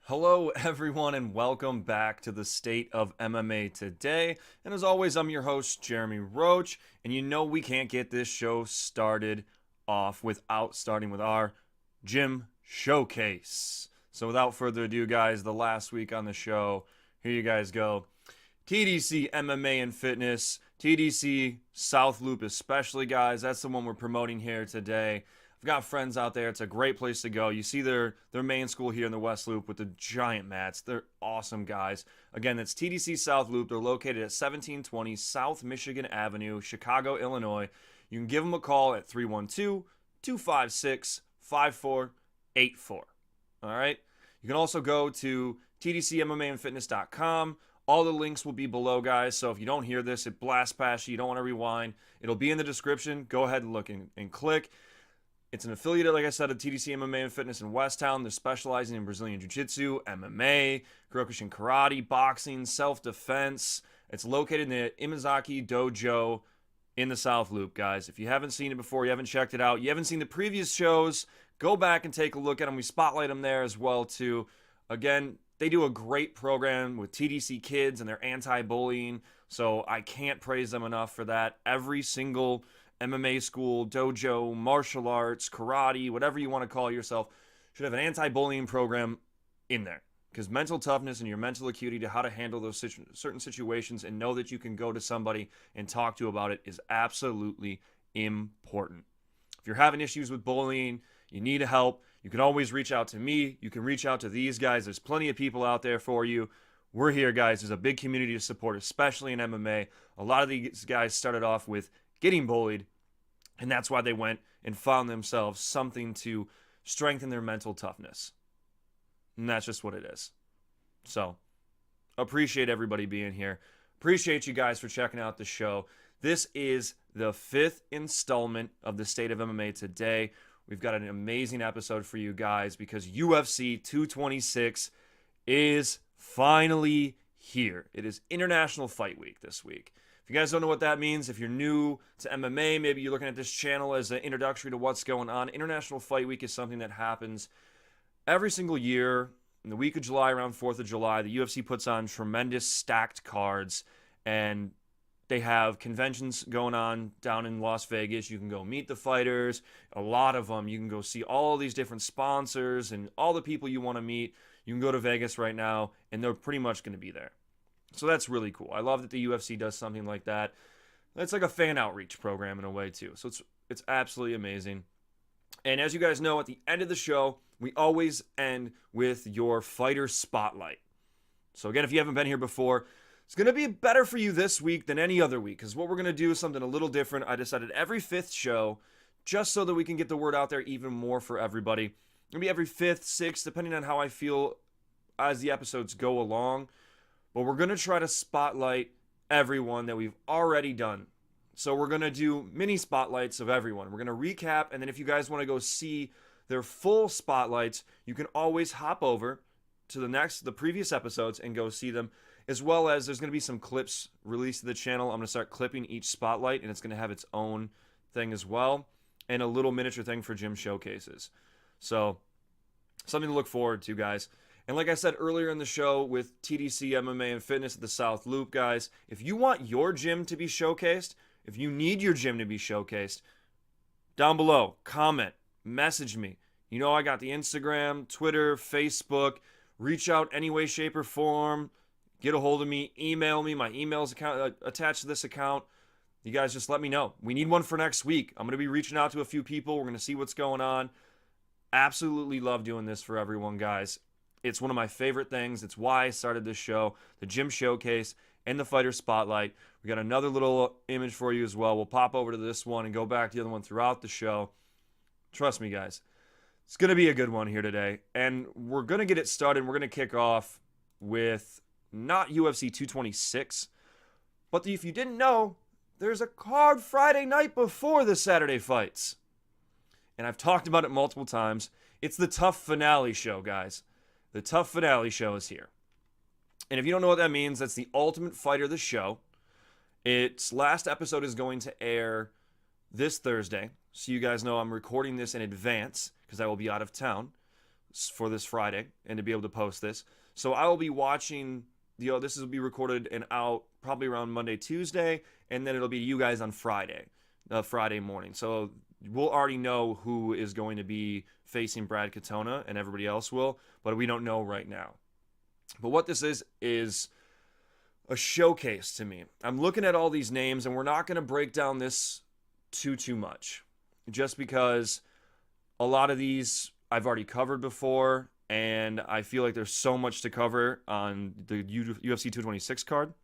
Hello, everyone, and welcome back to the State of MMA Today. And as always, I'm your host, Jeremy Roach. And you know we can't get this show started off without starting with our gym showcase. So without further ado, guys, the last week on the show, here you guys go. TDC MMA and Fitness, TDC South Loop especially, guys. That's the one we're promoting here today. I've got friends out there. It's a great place to go. You see their main school here in the West Loop with the giant mats. They're awesome guys. Again, that's TDC South Loop. They're located at 1720 South Michigan Avenue, Chicago, Illinois. You can give them a call at 312-256-5484. All right? You can also go to tdcmmaandfitness.com. All the links will be below, guys. So if you don't hear this, it blasts past you. You don't want to rewind. It'll be in the description. Go ahead and look and click. It's an affiliate, like I said, of TDC MMA and Fitness in Westtown. They're specializing in Brazilian Jiu-Jitsu, MMA, Kyokushin Karate, boxing, self-defense. It's located in the Imazaki Dojo in the South Loop, guys. If you haven't seen it before, you haven't checked it out, you haven't seen the previous shows, go back and take a look at them. We spotlight them there as well, too. Again, they do a great program with TDC Kids and their anti-bullying, so I can't praise them enough for that. Every single MMA school, dojo, martial arts, karate, whatever you want to call yourself, should have an anti-bullying program in there. Because mental toughness and your mental acuity to how to handle those certain situations and know that you can go to somebody and talk to about it is absolutely important. If you're having issues with bullying, you need help, you can always reach out to me. You can reach out to these guys. There's plenty of people out there for you. We're here, guys. There's a big community to support, especially in MMA. A lot of these guys started off with getting bullied, and that's why they went and found themselves something to strengthen their mental toughness. And that's just what it is. So, appreciate everybody being here. Appreciate you guys for checking out the show. This is the 5th installment of the State of MMA Today. We've got an amazing episode for you guys because UFC 226 is finally here. It is International Fight Week this week. If you guys don't know what that means, if you're new to MMA, maybe you're looking at this channel as an introductory to what's going on. International Fight Week is something that happens every single year in the week of July, around 4th of July. The UFC puts on tremendous stacked cards, and they have conventions going on down in Las Vegas. You can go meet the fighters, a lot of them. You can go see all these different sponsors and all the people you want to meet. You can go to Vegas right now, and they're pretty much going to be there. So that's really cool. I love that the UFC does something like that. It's like a fan outreach program in a way too. So it's absolutely amazing. And as you guys know, at the end of the show, we always end with your fighter spotlight. So again, if you haven't been here before, it's going to be better for you this week than any other week, because what we're going to do is something a little different. I decided every 5th show, just so that we can get the word out there even more for everybody. Maybe every 5th, 6th, depending on how I feel as the episodes go along. But we're going to try to spotlight everyone that we've already done. So we're going to do mini spotlights of everyone. We're going to recap, and then if you guys want to go see their full spotlights, you can always hop over to the previous episodes and go see them, as well as there's going to be some clips released to the channel. I'm going to start clipping each spotlight, and it's going to have its own thing as well, and a little miniature thing for gym showcases. So something to look forward to, guys. And like I said earlier in the show with TDC MMA and Fitness at the South Loop, guys, if you want your gym to be showcased, if you need your gym to be showcased, down below, comment, message me. You know I got the Instagram, Twitter, Facebook. Reach out any way, shape, or form. Get a hold of me. Email me. My email's attached to this account. You guys just let me know. We need one for next week. I'm going to be reaching out to a few people. We're going to see what's going on. Absolutely love doing this for everyone, guys. It's one of my favorite things. It's why I started this show, the gym showcase and the fighter spotlight. We got another little image for you as well. We'll pop over to this one and go back to the other one throughout the show. Trust me, guys. It's going to be a good one here today. And we're going to get it started. We're going to kick off with not UFC 226, but if you didn't know, there's a card Friday night before the Saturday fights. And I've talked about it multiple times. It's the Tough Finale show, guys. The Tough Finale show is here. And if you don't know what that means, that's the Ultimate Fighter, the show. Its last episode is going to air this Thursday. So you guys know I'm recording this in advance because I will be out of town. for this Friday and to be able to post this. So I will be watching, this will be recorded and out probably around Monday, Tuesday, and then it'll be you guys on Friday morning. So we'll already know who is going to be facing Brad Katona, and everybody else will, but we don't know right now. But what this is a showcase to me. I'm looking at all these names, and we're not going to break down this too much, just because a lot of these I've already covered before, and I feel like there's so much to cover on the UFC 226 card.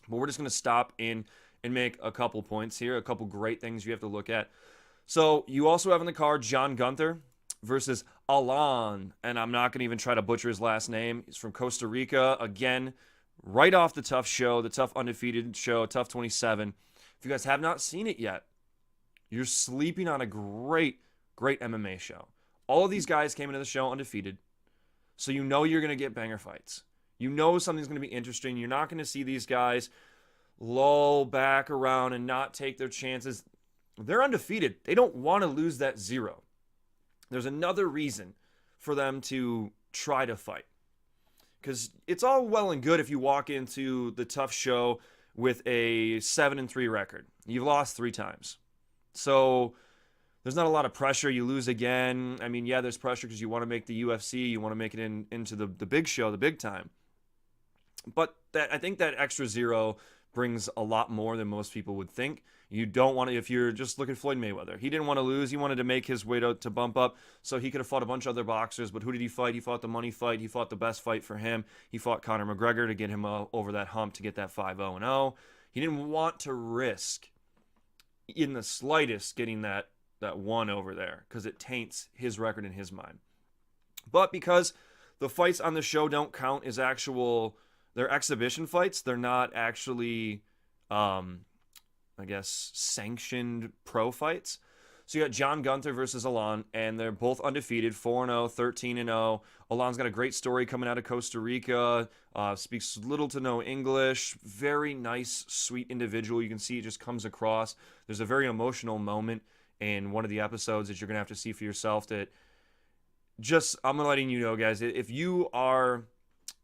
But we're just going to stop in and make a couple points here, a couple great things you have to look at. So you also have on the card John Gunther versus Alan, and I'm not going to even try to butcher his last name. He's from Costa Rica. Again, right off the Tough show, the Tough Undefeated show, Tough 27. If you guys have not seen it yet, you're sleeping on a great MMA show. All of these guys came into the show undefeated, so you know you're going to get banger fights. You know something's going to be interesting. You're not going to see these guys lull back around and not take their chances. They're undefeated. They don't want to lose that 0. There's another reason for them to try to fight. Because it's all well and good if you walk into the Tough show with a 7-3 record. You've lost 3 times. So there's not a lot of pressure. You lose again. I mean, yeah, there's pressure because you want to make the UFC. You want to make it into the big show, the big time. But I think that extra 0 brings a lot more than most people would think. You don't want to, if you're just looking at Floyd Mayweather, he didn't want to lose. He wanted to make his way to bump up, so he could have fought a bunch of other boxers. But who did he fight? He fought the money fight. He fought the best fight for him. He fought Conor McGregor to get him over that hump to get that 5-0-0. He didn't want to risk in the slightest getting that 1 over there because it taints his record in his mind. But because the fights on the show don't count as they're exhibition fights, they're not actually I guess, sanctioned pro fights. So you got John Gunther versus Alan, and they're both undefeated, 4-0, 13-0. Alan's got a great story coming out of Costa Rica, speaks little to no English, very nice, sweet individual. You can see it just comes across. There's a very emotional moment in one of the episodes that you're going to have to see for yourself that I'm letting you know, guys, if you are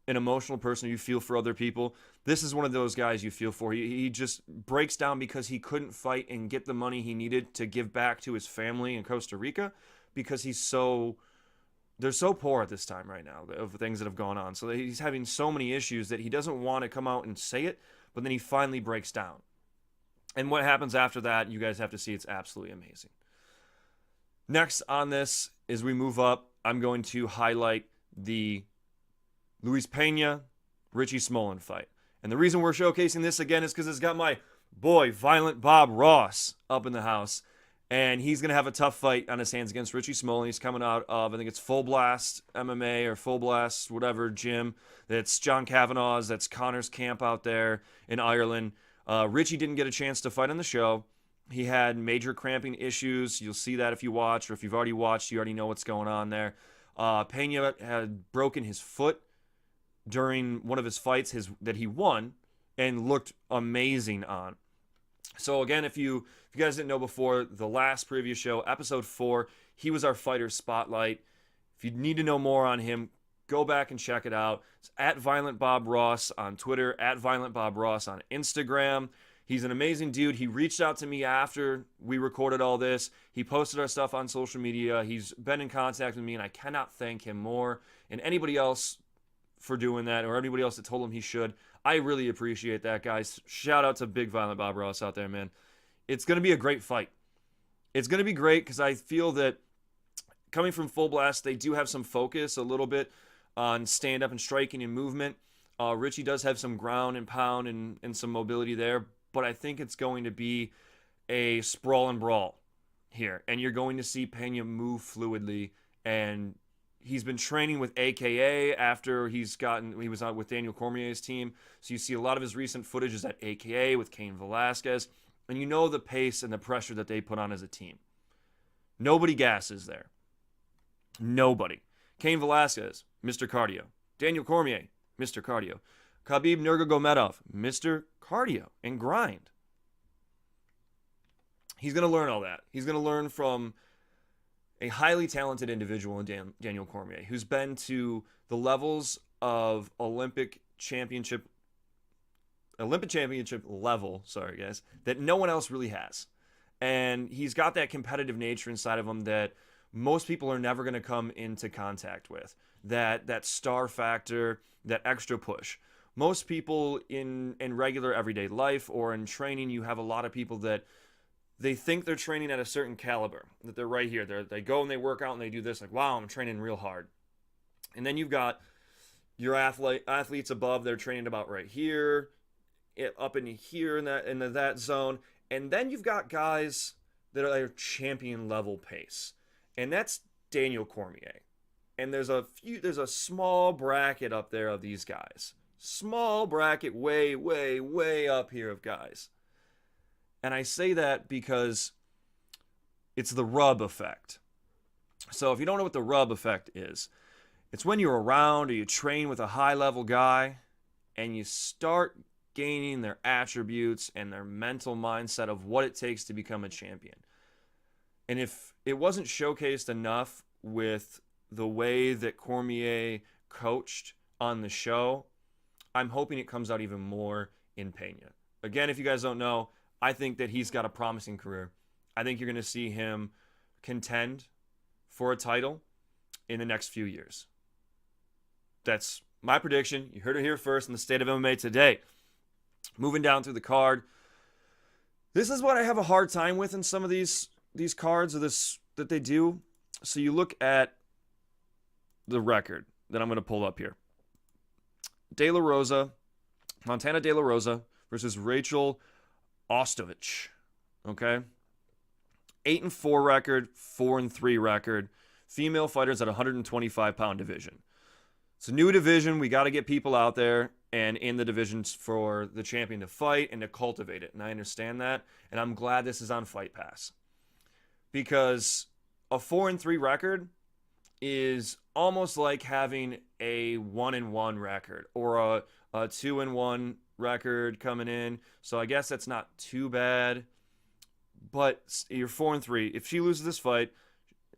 an emotional person, you feel for other people, this is one of those guys you feel for. He just breaks down because he couldn't fight and get the money he needed to give back to his family in Costa Rica because they're so poor at this time right now of things that have gone on. So he's having so many issues that he doesn't want to come out and say it, but then he finally breaks down. And what happens after that, you guys have to see. It's absolutely amazing. Next on this, as we move up, I'm going to highlight the Luis Pena, Richie Smolin fight. And the reason we're showcasing this again is because it's got my boy, Violent Bob Ross, up in the house. And he's going to have a tough fight on his hands against Richie Smolin. He's coming out of, I think it's Full Blast MMA or Full Blast, whatever, gym. That's John Kavanagh's. That's Connor's camp out there in Ireland. Richie didn't get a chance to fight on the show. He had major cramping issues. You'll see that if you watch, or if you've already watched, you already know what's going on there. Pena had broken his foot during one of his fights that he won and looked amazing on. So again, if you guys didn't know before, the last previous show, episode 4, he was our fighter spotlight. If you need to know more on him, go back and check it out. It's at Violent Bob Ross on Twitter, at Violent Bob Ross on Instagram. He's an amazing dude. He reached out to me after we recorded all this. He posted our stuff on social media. He's been in contact with me, and I cannot thank him more. And anybody else for doing that, or anybody else that told him he should, I really appreciate that, guys. Shout out to Big Violent Bob Ross out there, man. It's going to be a great fight. It's going to be great because I feel that coming from Full Blast, they do have some focus a little bit on stand-up and striking and movement. Richie does have some ground and pound and some mobility there, but I think it's going to be a sprawl and brawl here, and you're going to see Pena move fluidly, and he's been training with AKA after he was out with Daniel Cormier's team. So you see a lot of his recent footage is at AKA with Cain Velasquez. And you know the pace and the pressure that they put on as a team. Nobody gasses there. Nobody. Cain Velasquez, Mr. Cardio. Daniel Cormier, Mr. Cardio. Khabib Nurmagomedov, Mr. Cardio and grind. He's going to learn all that. He's going to learn from a highly talented individual in Daniel Cormier, who's been to the levels of Olympic championship level, sorry guys, that no one else really has. And he's got that competitive nature inside of him that most people are never going to come into contact with. That star factor, that extra push. Most people in regular everyday life or in training, you have a lot of people that they think they're training at a certain caliber, that they're right here. They go and they work out and they do this, like, wow, I'm training real hard. And then you've got your athletes above, they're training about right here, up in here in that zone. And then you've got guys that are at champion level pace. And that's Daniel Cormier. And there's a small bracket up there of these guys. Small bracket way, way, way up here of guys. And I say that because it's the rub effect. So if you don't know what the rub effect is, it's when you're around or you train with a high-level guy and you start gaining their attributes and their mental mindset of what it takes to become a champion. And if it wasn't showcased enough with the way that Cormier coached on the show, I'm hoping it comes out even more in Pena. Again, if you guys don't know, I think that he's got a promising career. I think you're going to see him contend for a title in the next few years. That's my prediction. You heard it here first in the State of MMA today. Moving down through the card. This is what I have a hard time with in some of these cards or this that they do. So you look at the record that I'm going to pull up here. Montana De La Rosa versus Rachael Ostovich. Okay? 8-4 record, 4-3 record. Female fighters at 125-pound division. It's a new division. We got to get people out there and in the divisions for the champion to fight and to cultivate it. And I understand that. And I'm glad this is on Fight Pass. Because a 4-3 record is almost like having a 1-1 record or a 2-1 record coming in. So I guess that's not too bad. But you're 4-3. If she loses this fight,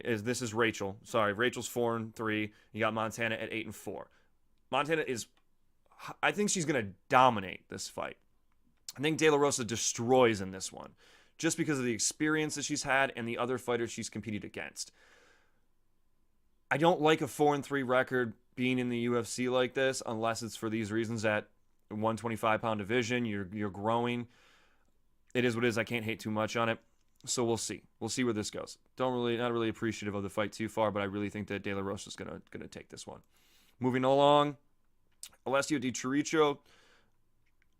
this is Rachael. Sorry, Rachel's 4-3. You got Montana at 8-4. Montana is, I think she's going to dominate this fight. I think De La Rosa destroys in this one, just because of the experience that she's had and the other fighters she's competed against. I don't like a 4-3 record being in the UFC like this, unless it's for these reasons at 125-pound division. You're growing. It is what it is. I can't hate too much on it. So we'll see. We'll see where this goes. Not really appreciative of the fight too far, but I really think that De La Rosa is gonna take this one. Moving along, Alessio Di Chirico,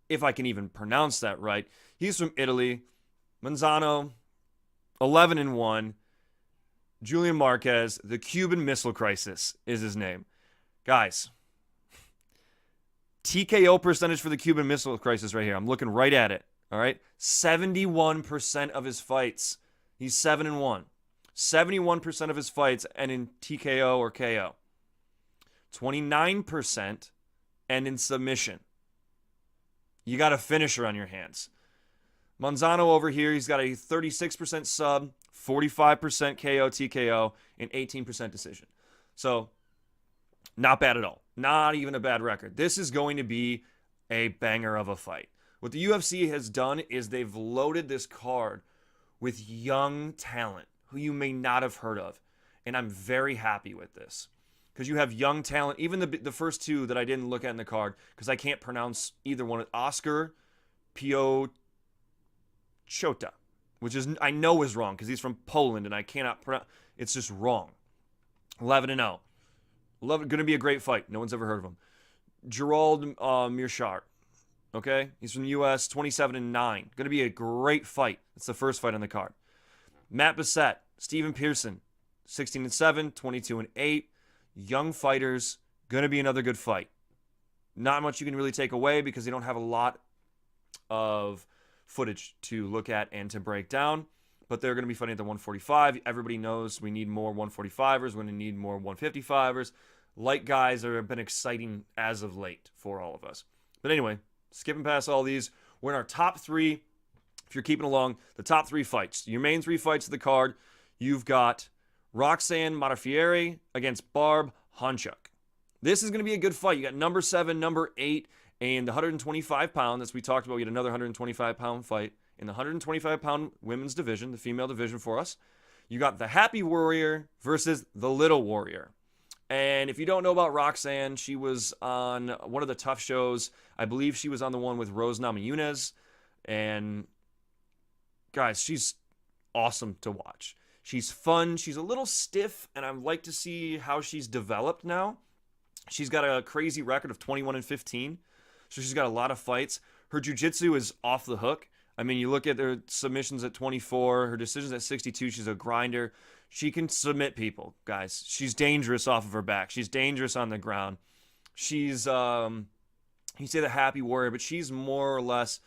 if I can even pronounce that right. He's from Italy. Manzano, 11-1. Julian Marquez, the Cuban Missile Crisis is his name. Guys, TKO percentage for the Cuban Missile Crisis right here. I'm looking right at it. All right, 71% of his fights. He's 7-1. 71% of his fights end in TKO or KO. 29% end in submission. You got a finisher on your hands. Manzano over here, he's got a 36% sub, 45% KO, TKO, and 18% decision. So, not bad at all. Not even a bad record. This is going to be a banger of a fight. What the UFC has done is they've loaded this card with young talent who you may not have heard of. And I'm very happy with this. Because you have young talent, even the first two that I didn't look at in the card, because I can't pronounce either one. Oscar Piotr, which is I know is wrong because he's from Poland and I cannot pronounce. It's just wrong. 11-0. Going to be a great fight. No one's ever heard of him. Gerald Mearshart. Okay, he's from the U.S. 27-9. Going to be a great fight. It's the first fight on the card. Matt Bissett, Steven Pearson, 16-7, 22-8. Young fighters. Going to be another good fight. Not much you can really take away because they don't have a lot of footage to look at and to break down, but they're going to be fighting at the 145. Everybody knows we need more 145ers. We're going to need more 155ers. Light guys have been exciting as of late for all of us. But anyway, skipping past all these, we're in our top three. If you're keeping along, the top three fights. Your main three fights of the card, you've got Roxanne Modafferi against Barb Honchuk. This is going to be a good fight. You got number 7, number 8, and the 125-pound, as we talked about. We had another 125-pound fight in the 125-pound women's division, the female division for us. You got the Happy Warrior versus the Little Warrior. And if you don't know about Roxanne, she was on one of the tough shows. I believe she was on the one with Rose Namajunas. And guys, she's awesome to watch. She's fun. She's a little stiff, and I'd like to see how she's developed now. She's got a crazy record of 21-15, so she's got a lot of fights. Her jiu-jitsu is off the hook. I mean, you look at her submissions at 24, her decisions at 62. She's a grinder. She can submit people, guys. She's dangerous off of her back. She's dangerous on the ground. She's, you say the Happy Warrior, but she's more or less,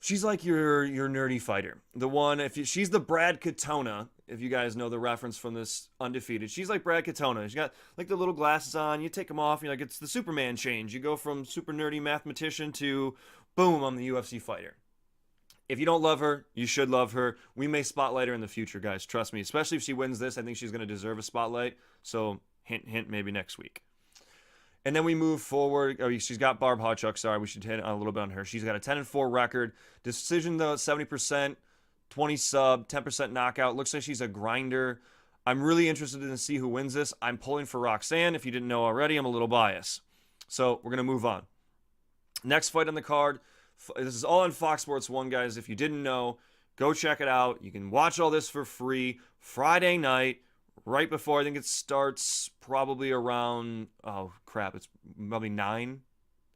she's like your nerdy fighter. The one, she's the Brad Katona, if you guys know the reference from this Undefeated. She's like Brad Katona. She's got like the little glasses on. You take them off, you're like, it's the Superman change. You go from super nerdy mathematician to, boom, I'm the UFC fighter. If you don't love her, you should love her. We may spotlight her in the future, guys. Trust me. Especially if she wins this, I think she's going to deserve a spotlight. So, hint, hint, maybe next week. And then we move forward. Oh, she's got Barb Honchuk. Sorry, we should hit a little bit on her. She's got a 10-4 record. Decision, though, 70%, 20 sub, 10% knockout. Looks like she's a grinder. I'm really interested in to see who wins this. I'm pulling for Roxanne. If you didn't know already, I'm a little biased. So, we're going to move on. Next fight on the card. This is all on Fox Sports 1, guys. If you didn't know, go check it out. You can watch all this for free Friday night, right before, I think it starts probably around, oh crap, it's probably 9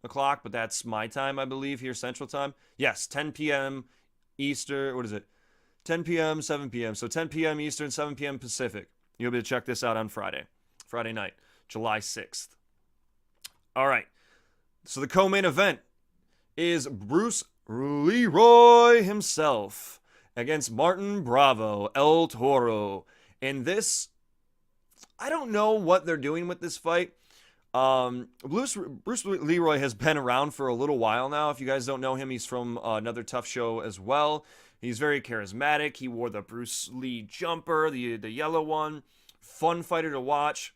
o'clock, but that's my time, I believe, here Central Time. Yes, 10 p.m. Eastern, what is it? 10 p.m., 7 p.m. So 10 p.m. Eastern, 7 p.m. Pacific. You'll be able to check this out on Friday night, July 6th. All right, so the co-main event is Bruce Leroy himself against Martin Bravo, El Toro. And this, I don't know what they're doing with this fight. Bruce Leroy has been around for a little while now. If you guys don't know him, he's from another tough show as well. He's very charismatic. He wore the Bruce Lee jumper, the yellow one. Fun fighter to watch.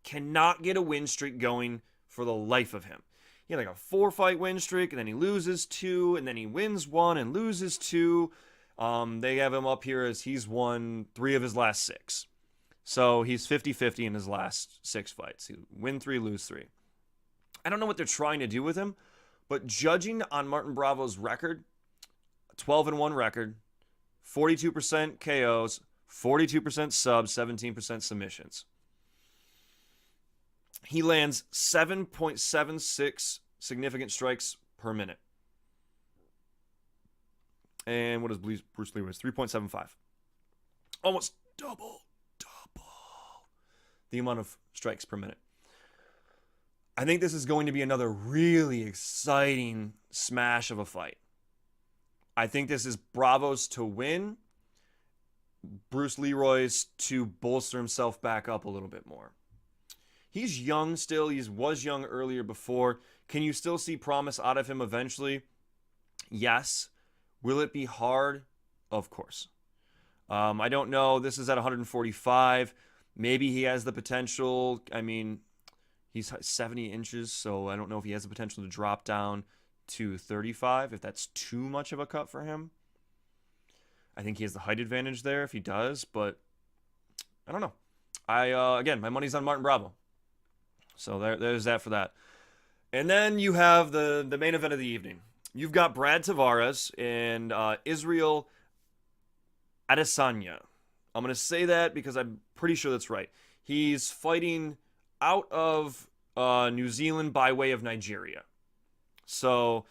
Cannot get a win streak going for the life of him. He had like a 4-fight win streak, and then he loses 2, and then he wins 1 and loses 2. They have him up here as he's won 3 of his last 6. So he's 50-50 in his last 6 fights. He win 3, lose 3. I don't know what they're trying to do with him, but judging on Martin Bravo's record, 12-1 record, 42% KOs, 42% subs, 17% submissions. He lands 7.76 significant strikes per minute. And what is Bruce Leroy's? 3.75. Almost double the amount of strikes per minute. I think this is going to be another really exciting smash of a fight. I think this is Bravo's to win, Bruce Leroy's to bolster himself back up a little bit more. He's young still. He was young earlier before. Can you still see promise out of him eventually? Yes. Will it be hard? Of course. I don't know. This is at 145. Maybe he has the potential. I mean, he's 70 inches, so I don't know if he has the potential to drop down to 35, if that's too much of a cut for him. I think he has the height advantage there if he does, but I don't know. Again, my money's on Martin Bravo. So there's that for that. And then you have the main event of the evening. You've got Brad Tavares and Israel Adesanya. I'm going to say that because I'm pretty sure that's right. He's fighting out of New Zealand by way of Nigeria. So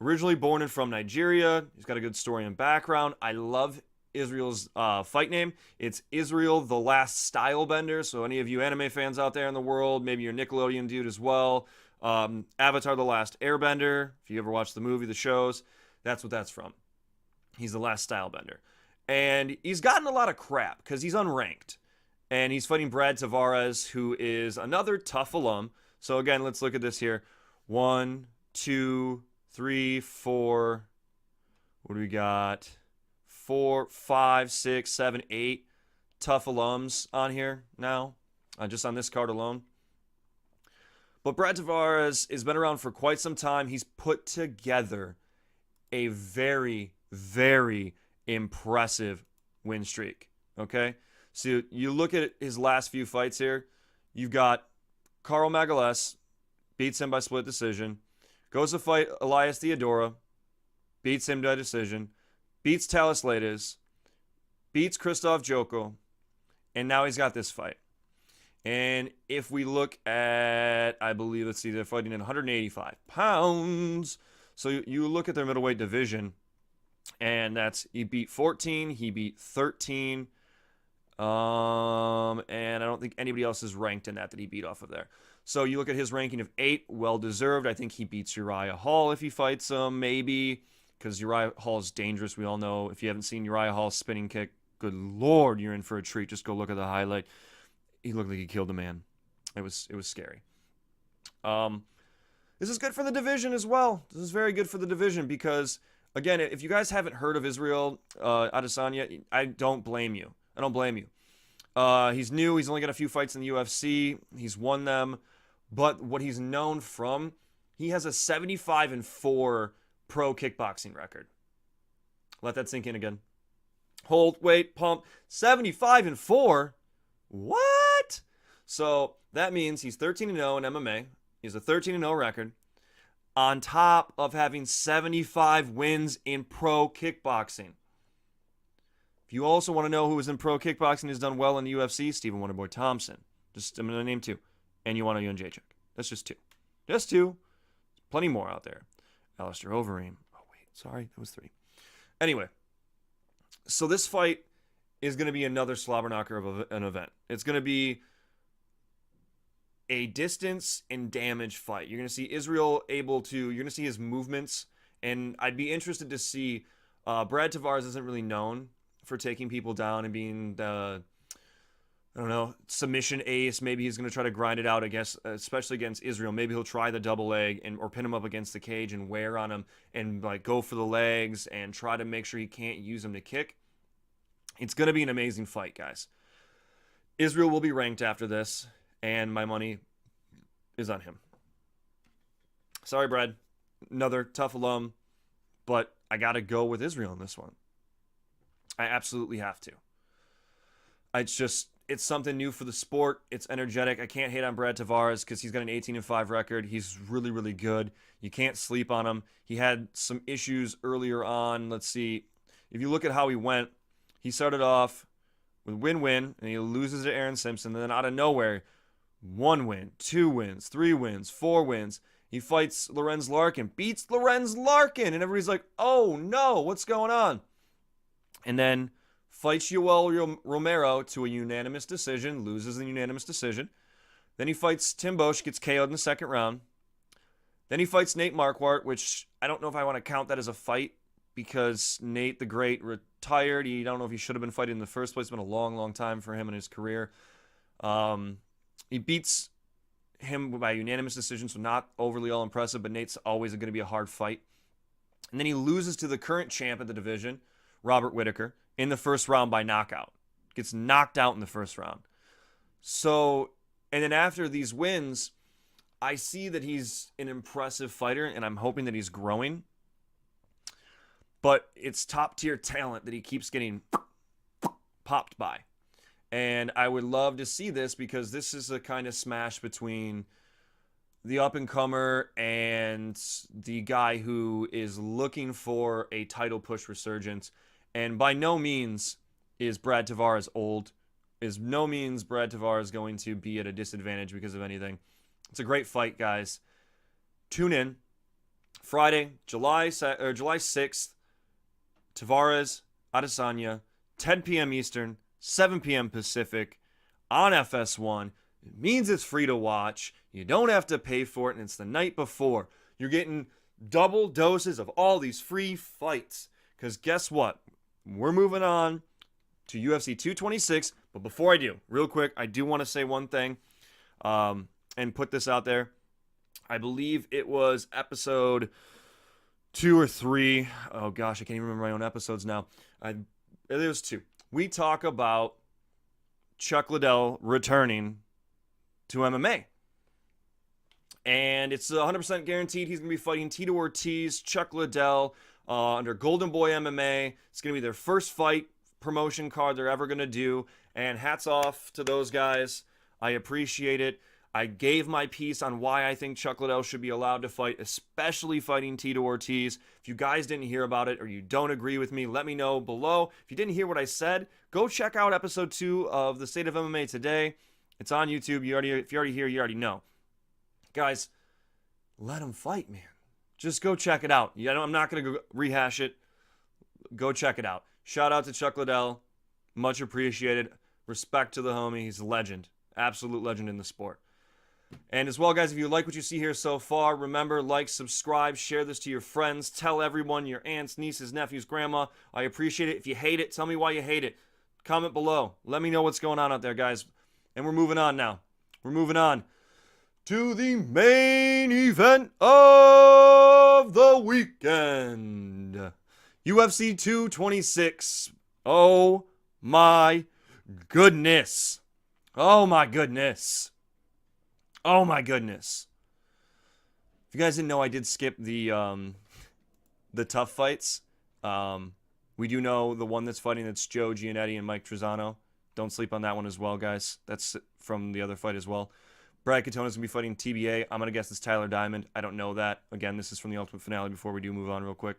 originally born and from Nigeria. He's got a good story and background. I love Israel's fight name. It's Israel the Last Stylebender. So any of you anime fans out there in the world, maybe you're a Nickelodeon dude as well. Avatar the Last Airbender. If you ever watched the movie, the shows, that's what that's from. He's the last Stylebender. And he's gotten a lot of crap because he's unranked. And he's fighting Brad Tavares, who is another tough alum. So again, let's look at this here. 1, 2, 3, 4. What do we got? 4, 5, 6, 7, 8. tough alums on here now, just on this card alone. But Brad Tavares has been around for quite some time. He's put together a very, very impressive win streak. Okay? So you look at his last few fights here. You've got Carl Magalhães, beats him by split decision. Goes to fight Elias Theodora, beats him by decision. Beats Talis Leites, beats Krzysztof Joko, and now he's got this fight. And if we look at, I believe, let's see, they're fighting at 185 pounds. So you look at their middleweight division, and that's, he beat 14, he beat 13, and I don't think anybody else is ranked in that he beat off of there. So you look at his ranking of 8, well-deserved. I think he beats Uriah Hall if he fights him, maybe, because Uriah Hall is dangerous. We all know, if you haven't seen Uriah Hall's spinning kick, good Lord, you're in for a treat. Just go look at the highlight. He looked like he killed a man. It was scary. This is good for the division as well. This is very good for the division because, again, if you guys haven't heard of Israel Adesanya, I don't blame you. I don't blame you. He's new. He's only got a few fights in the UFC. He's won them. But what he's known from, he has a 75-4 pro kickboxing record. Let that sink in again. Hold, wait, pump. 75-4? What? So that means he's 13-0 in MMA. He has a 13-0 record. On top of having 75 wins in pro kickboxing. If you also want to know who was in pro kickboxing has done well in the UFC, Stephen Wonderboy Thompson. I'm going to name 2. And Joanna Jędrzejczyk. That's just 2. Just 2. Plenty more out there. Alistair Overeem. Oh, wait. Sorry. That was 3. Anyway. So this fight is going to be another slobber knocker of an event. It's going to be a distance and damage fight. You're going to see Israel you're going to see his movements. And I'd be interested to see, Brad Tavares isn't really known for taking people down and being the, I don't know, submission ace. Maybe he's going to try to grind it out, I guess, especially against Israel. Maybe he'll try the double leg or pin him up against the cage and wear on him and like go for the legs and try to make sure he can't use him to kick. It's going to be an amazing fight, guys. Israel will be ranked after this, and my money is on him. Sorry, Brad. Another tough alum, but I got to go with Israel in this one. I absolutely have to. It's something new for the sport. It's energetic. I can't hate on Brad Tavares because he's got an 18-5 record. He's really, really good. You can't sleep on him. He had some issues earlier on. Let's see. If you look at how he went, he started off with win-win, and he loses to Aaron Simpson. And then out of nowhere, 1 win, 2 wins, 3 wins, 4 wins. He fights Lorenz Larkin, beats Lorenz Larkin, and everybody's like, oh no, what's going on? And then fights Yoel Romero to a unanimous decision, loses the unanimous decision. Then he fights Tim Bosch, gets KO'd in the second round. Then he fights Nate Marquardt, which I don't know if I want to count that as a fight because Nate the Great retired. I don't know if he should have been fighting in the first place. It's been a long, long time for him in his career. He beats him by unanimous decision, so not overly all impressive, but Nate's always going to be a hard fight. And then he loses to the current champ of the division, Robert Whittaker, in the first round by knockout. Gets knocked out in the first round. So, and then after these wins, I see that he's an impressive fighter, and I'm hoping that he's growing. But it's top-tier talent that he keeps getting popped by. And I would love to see this because this is a kind of smash between the up-and-comer and the guy who is looking for a title push resurgence. And by no means is Brad Tavares old. Is no means Brad Tavares going to be at a disadvantage because of anything. It's a great fight, guys. Tune in. Friday, July 6th. Tavares, Adesanya, 10 p.m. Eastern, 7 p.m. Pacific on FS1. It means it's free to watch. You don't have to pay for it, and it's the night before. You're getting double doses of all these free fights. Because guess what? We're moving on to UFC 226. But before I do, real quick, I do want to say one thing and put this out there. I believe it was episode 2 or 3. Oh, gosh, I can't even remember my own episodes now. It was 2. We talk about Chuck Liddell returning to MMA. And it's 100% guaranteed he's going to be fighting Tito Ortiz, Chuck Liddell, under Golden Boy MMA. It's going to be their first fight promotion card they're ever going to do. And hats off to those guys. I appreciate it. I gave my piece on why I think Chuck Liddell should be allowed to fight, especially fighting Tito Ortiz. If you guys didn't hear about it or you don't agree with me, let me know below. If you didn't hear what I said, go check out episode 2 of The State of MMA Today. It's on YouTube. If you're already here, you already know. Guys, let him fight, man. Just go check it out. I'm not going to go rehash it. Go check it out. Shout out to Chuck Liddell. Much appreciated. Respect to the homie. He's a legend. Absolute legend in the sport. And as well, guys, if you like what you see here so far, remember, like, subscribe, share this to your friends, tell everyone, your aunts, nieces, nephews, grandma. I appreciate it. If you hate it, tell me why you hate it. Comment below. Let me know what's going on out there, guys. And we're moving on now. We're moving on to the main event of the weekend. UFC 226. Oh, my goodness. Oh, my goodness. Oh my goodness. If you guys didn't know, I did skip the tough fights. We do know the one that's fighting, that's Joe Giannetti and Mike Trizano. Don't sleep on that one as well, guys. That's from the other fight as well. Brad Katona's going to be fighting TBA. I'm going to guess it's Tyler Diamond. I don't know that. Again, this is from the Ultimate Finale before we do move on real quick.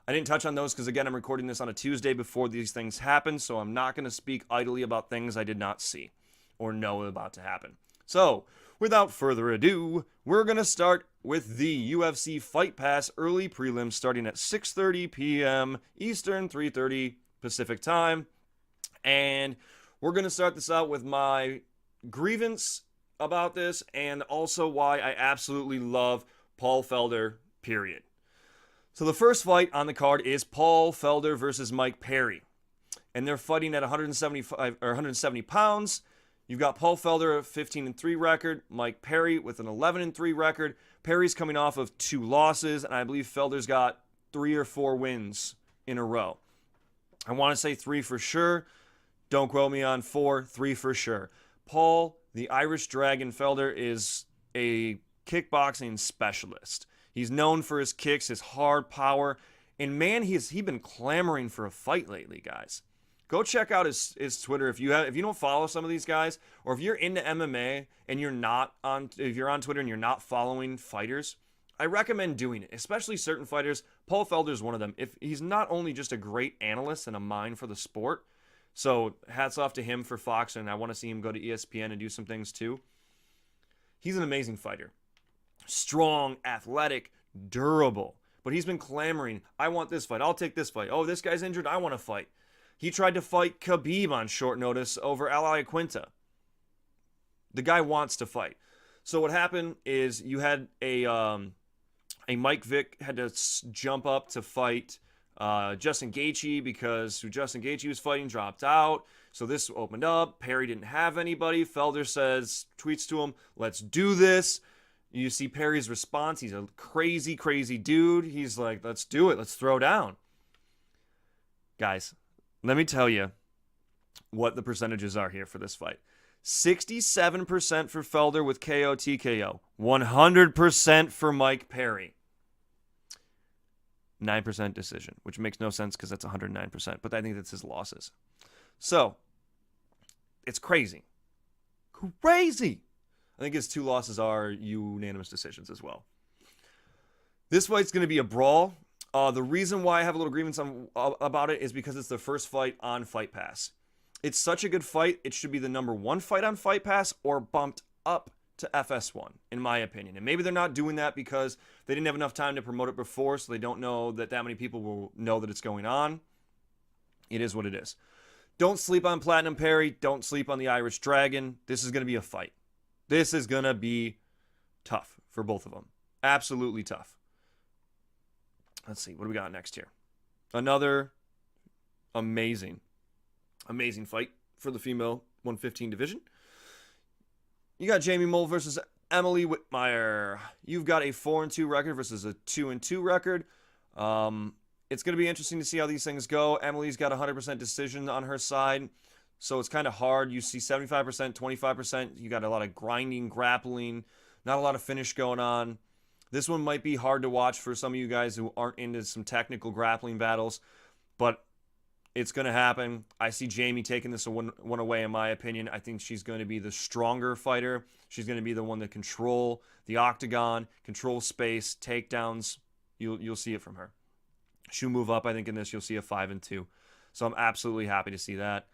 I didn't touch on those because, again, I'm recording this on a Tuesday before these things happen, so I'm not going to speak idly about things I did not see or know about to happen. So, without further ado, we're going to start with the UFC Fight Pass early prelims starting at 6:30 p.m. Eastern, 3:30 Pacific time. And we're going to start this out with my grievance about this and also why I absolutely love Paul Felder, period. So the first fight on the card is Paul Felder versus Mike Perry. And they're fighting at 170 pounds. You've got Paul Felder, a 15-3 record. Mike Perry with an 11-3 record. Perry's coming off of 2 losses, and I believe Felder's got 3 or 4 wins in a row. I want to say 3 for sure. Don't quote me on 4. 3 for sure. Paul, the Irish Dragon Felder, is a kickboxing specialist. He's known for his kicks, his hard power, and man, he's been clamoring for a fight lately, guys. Go check out his Twitter if you don't follow some of these guys, or if you're into MMA and if you're on Twitter and you're not following fighters, I recommend doing it, especially certain fighters. Paul Felder is one of them. If he's not only just a great analyst and a mind for the sport, so hats off to him for Fox, and I want to see him go to ESPN and do some things too. He's an amazing fighter. Strong, athletic, durable. But he's been clamoring, I want this fight. I'll take this fight. Oh, this guy's injured. I want to fight. He tried to fight Khabib on short notice over Al Quinta. The guy wants to fight. So what happened is you had a Mike Vick had to jump up to fight Justin Gaethje because who Justin Gaethje was fighting dropped out. So this opened up. Perry didn't have anybody. Felder tweets to him, let's do this. You see Perry's response. He's a crazy, crazy dude. He's like, let's do it. Let's throw down. Guys, let me tell you what the percentages are here for this fight. 67% for Felder with KO TKO. 100% for Mike Perry. 9% decision, which makes no sense because that's 109%. But I think that's his losses. So, it's crazy. Crazy! I think his 2 losses are unanimous decisions as well. This fight's going to be a brawl. The reason why I have a little grievance about it is because it's the first fight on Fight Pass. It's such a good fight, it should be the number 1 fight on Fight Pass or bumped up to FS1, in my opinion. And maybe they're not doing that because they didn't have enough time to promote it before, so they don't know that many people will know that it's going on. It is what it is. Don't sleep on Platinum Perry. Don't sleep on the Irish Dragon. This is going to be a fight. This is going to be tough for both of them. Absolutely tough. Let's see. What do we got next here? Another amazing fight for the female 115 division. You got Jamie Mull versus Emily Whitmire. You've got a 4-2 record versus a 2-2 record. It's going to be interesting to see how these things go. Emily's got a 100% decision on her side. So it's kind of hard. You see 75%, 25%. You got a lot of grinding, grappling, not a lot of finish going on. This one might be hard to watch for some of you guys who aren't into some technical grappling battles, but it's going to happen. I see Jamie taking this one away, in my opinion. I think she's going to be the stronger fighter. She's going to be the one to control the octagon, control space, takedowns. You'll see it from her. She'll move up, I think, in this. You'll see a 5-2. So I'm absolutely happy to see that.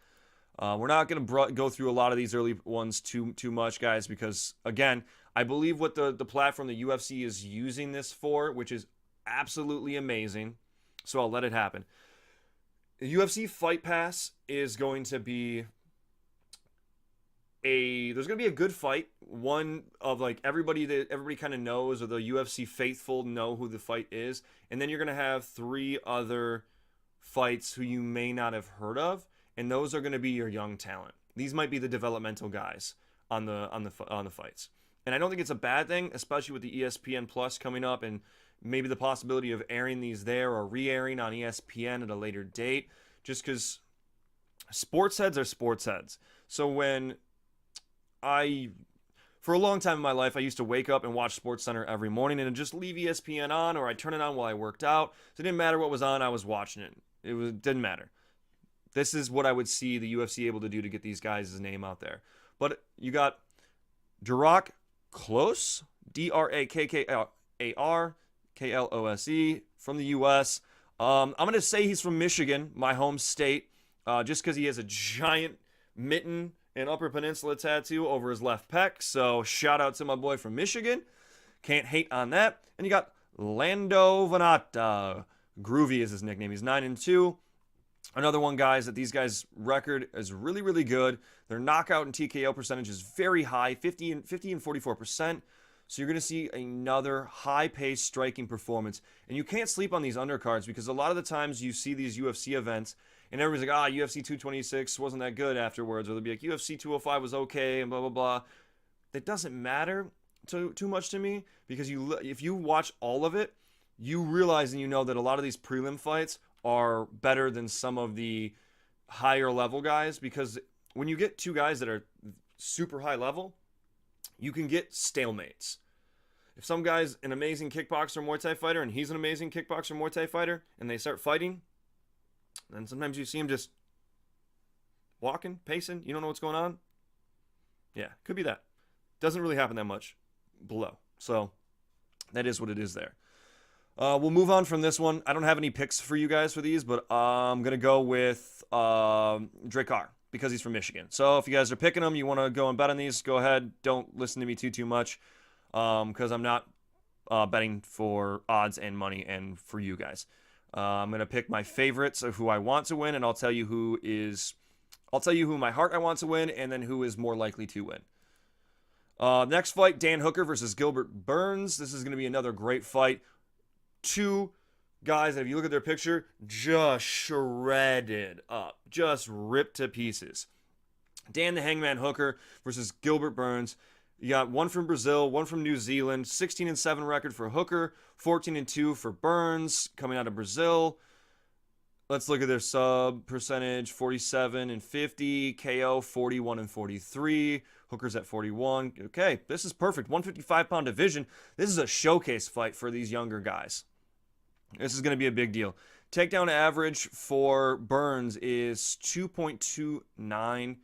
We're not going to go through a lot of these early ones too much, guys, because, again, I believe what the platform the UFC is using this for, which is absolutely amazing, so I'll let it happen. The UFC Fight Pass is going to be there's going to be a good fight, one of like everybody kind of knows, or the UFC faithful know who the fight is, and then you're going to have 3 other fights who you may not have heard of, and those are going to be your young talent. These might be the developmental guys on the fights. And I don't think it's a bad thing, especially with the ESPN Plus coming up and maybe the possibility of airing these there or re-airing on ESPN at a later date, just because sports heads are sports heads. So for a long time in my life, I used to wake up and watch SportsCenter every morning and just leave ESPN on, or I'd turn it on while I worked out. So it didn't matter what was on, I was watching it. It didn't matter. This is what I would see the UFC able to do to get these guys' name out there. But you got Derrick Klose, Drakkarklose, from the U.S. I'm going to say he's from Michigan, my home state, just because he has a giant mitten and Upper Peninsula tattoo over his left pec. So shout out to my boy from Michigan. Can't hate on that. And you got Lando Venata. Groovy is his nickname. He's 9-2. Another one, guys, that these guys' record is really, really good. Their knockout and TKO percentage is very high, 50 and 44%. So you're going to see another high-paced striking performance. And you can't sleep on these undercards, because a lot of the times you see these UFC events and everybody's like, UFC 226 wasn't that good afterwards. Or they'll be like, UFC 205 was okay and blah, blah, blah. That doesn't matter too much to me, because if you watch all of it, you realize and you know that a lot of these prelim fights are better than some of the higher level guys, because when you get 2 guys that are super high level, you can get stalemates. If some guy's an amazing kickboxer, Muay Thai fighter, and he's an amazing kickboxer, Muay Thai fighter, and they start fighting, then sometimes you see him just walking, pacing, you don't know what's going on. Yeah, could be that. Doesn't really happen that much below. So that is what it is there. We'll move on from this one. I don't have any picks for you guys for these, but I'm going to go with Drakkar, because he's from Michigan. So if you guys are picking him, you want to go and bet on these, go ahead. Don't listen to me too much, because I'm not betting for odds and money and for you guys. I'm going to pick my favorites of who I want to win, and I'll tell you who my heart I want to win, and then who is more likely to win. Next fight, Dan Hooker versus Gilbert Burns. This is going to be another great fight. 2 guys that, if you look at their picture, just shredded up, just ripped to pieces. Dan the Hangman Hooker versus Gilbert Burns. You got one from Brazil, one from New Zealand. 16-7 record for Hooker, 14-2 for Burns, coming out of Brazil. Let's look at their sub percentage: 47-50, KO 41-43. Hooker's at 41. Okay, this is perfect. 155-pound division. This is a showcase fight for these younger guys. This is going to be a big deal. Takedown average for Burns is 2.29. I'm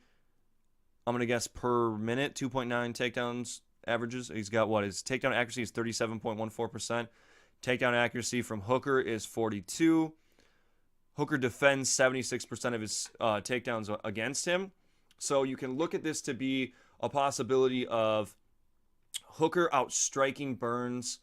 going to guess per minute. 2.9 takedowns averages. He's got what? His takedown accuracy is 37.14%. Takedown accuracy from Hooker is 42%. Hooker defends 76% of his takedowns against him. So you can look at this to be a possibility of Hooker outstriking Burns,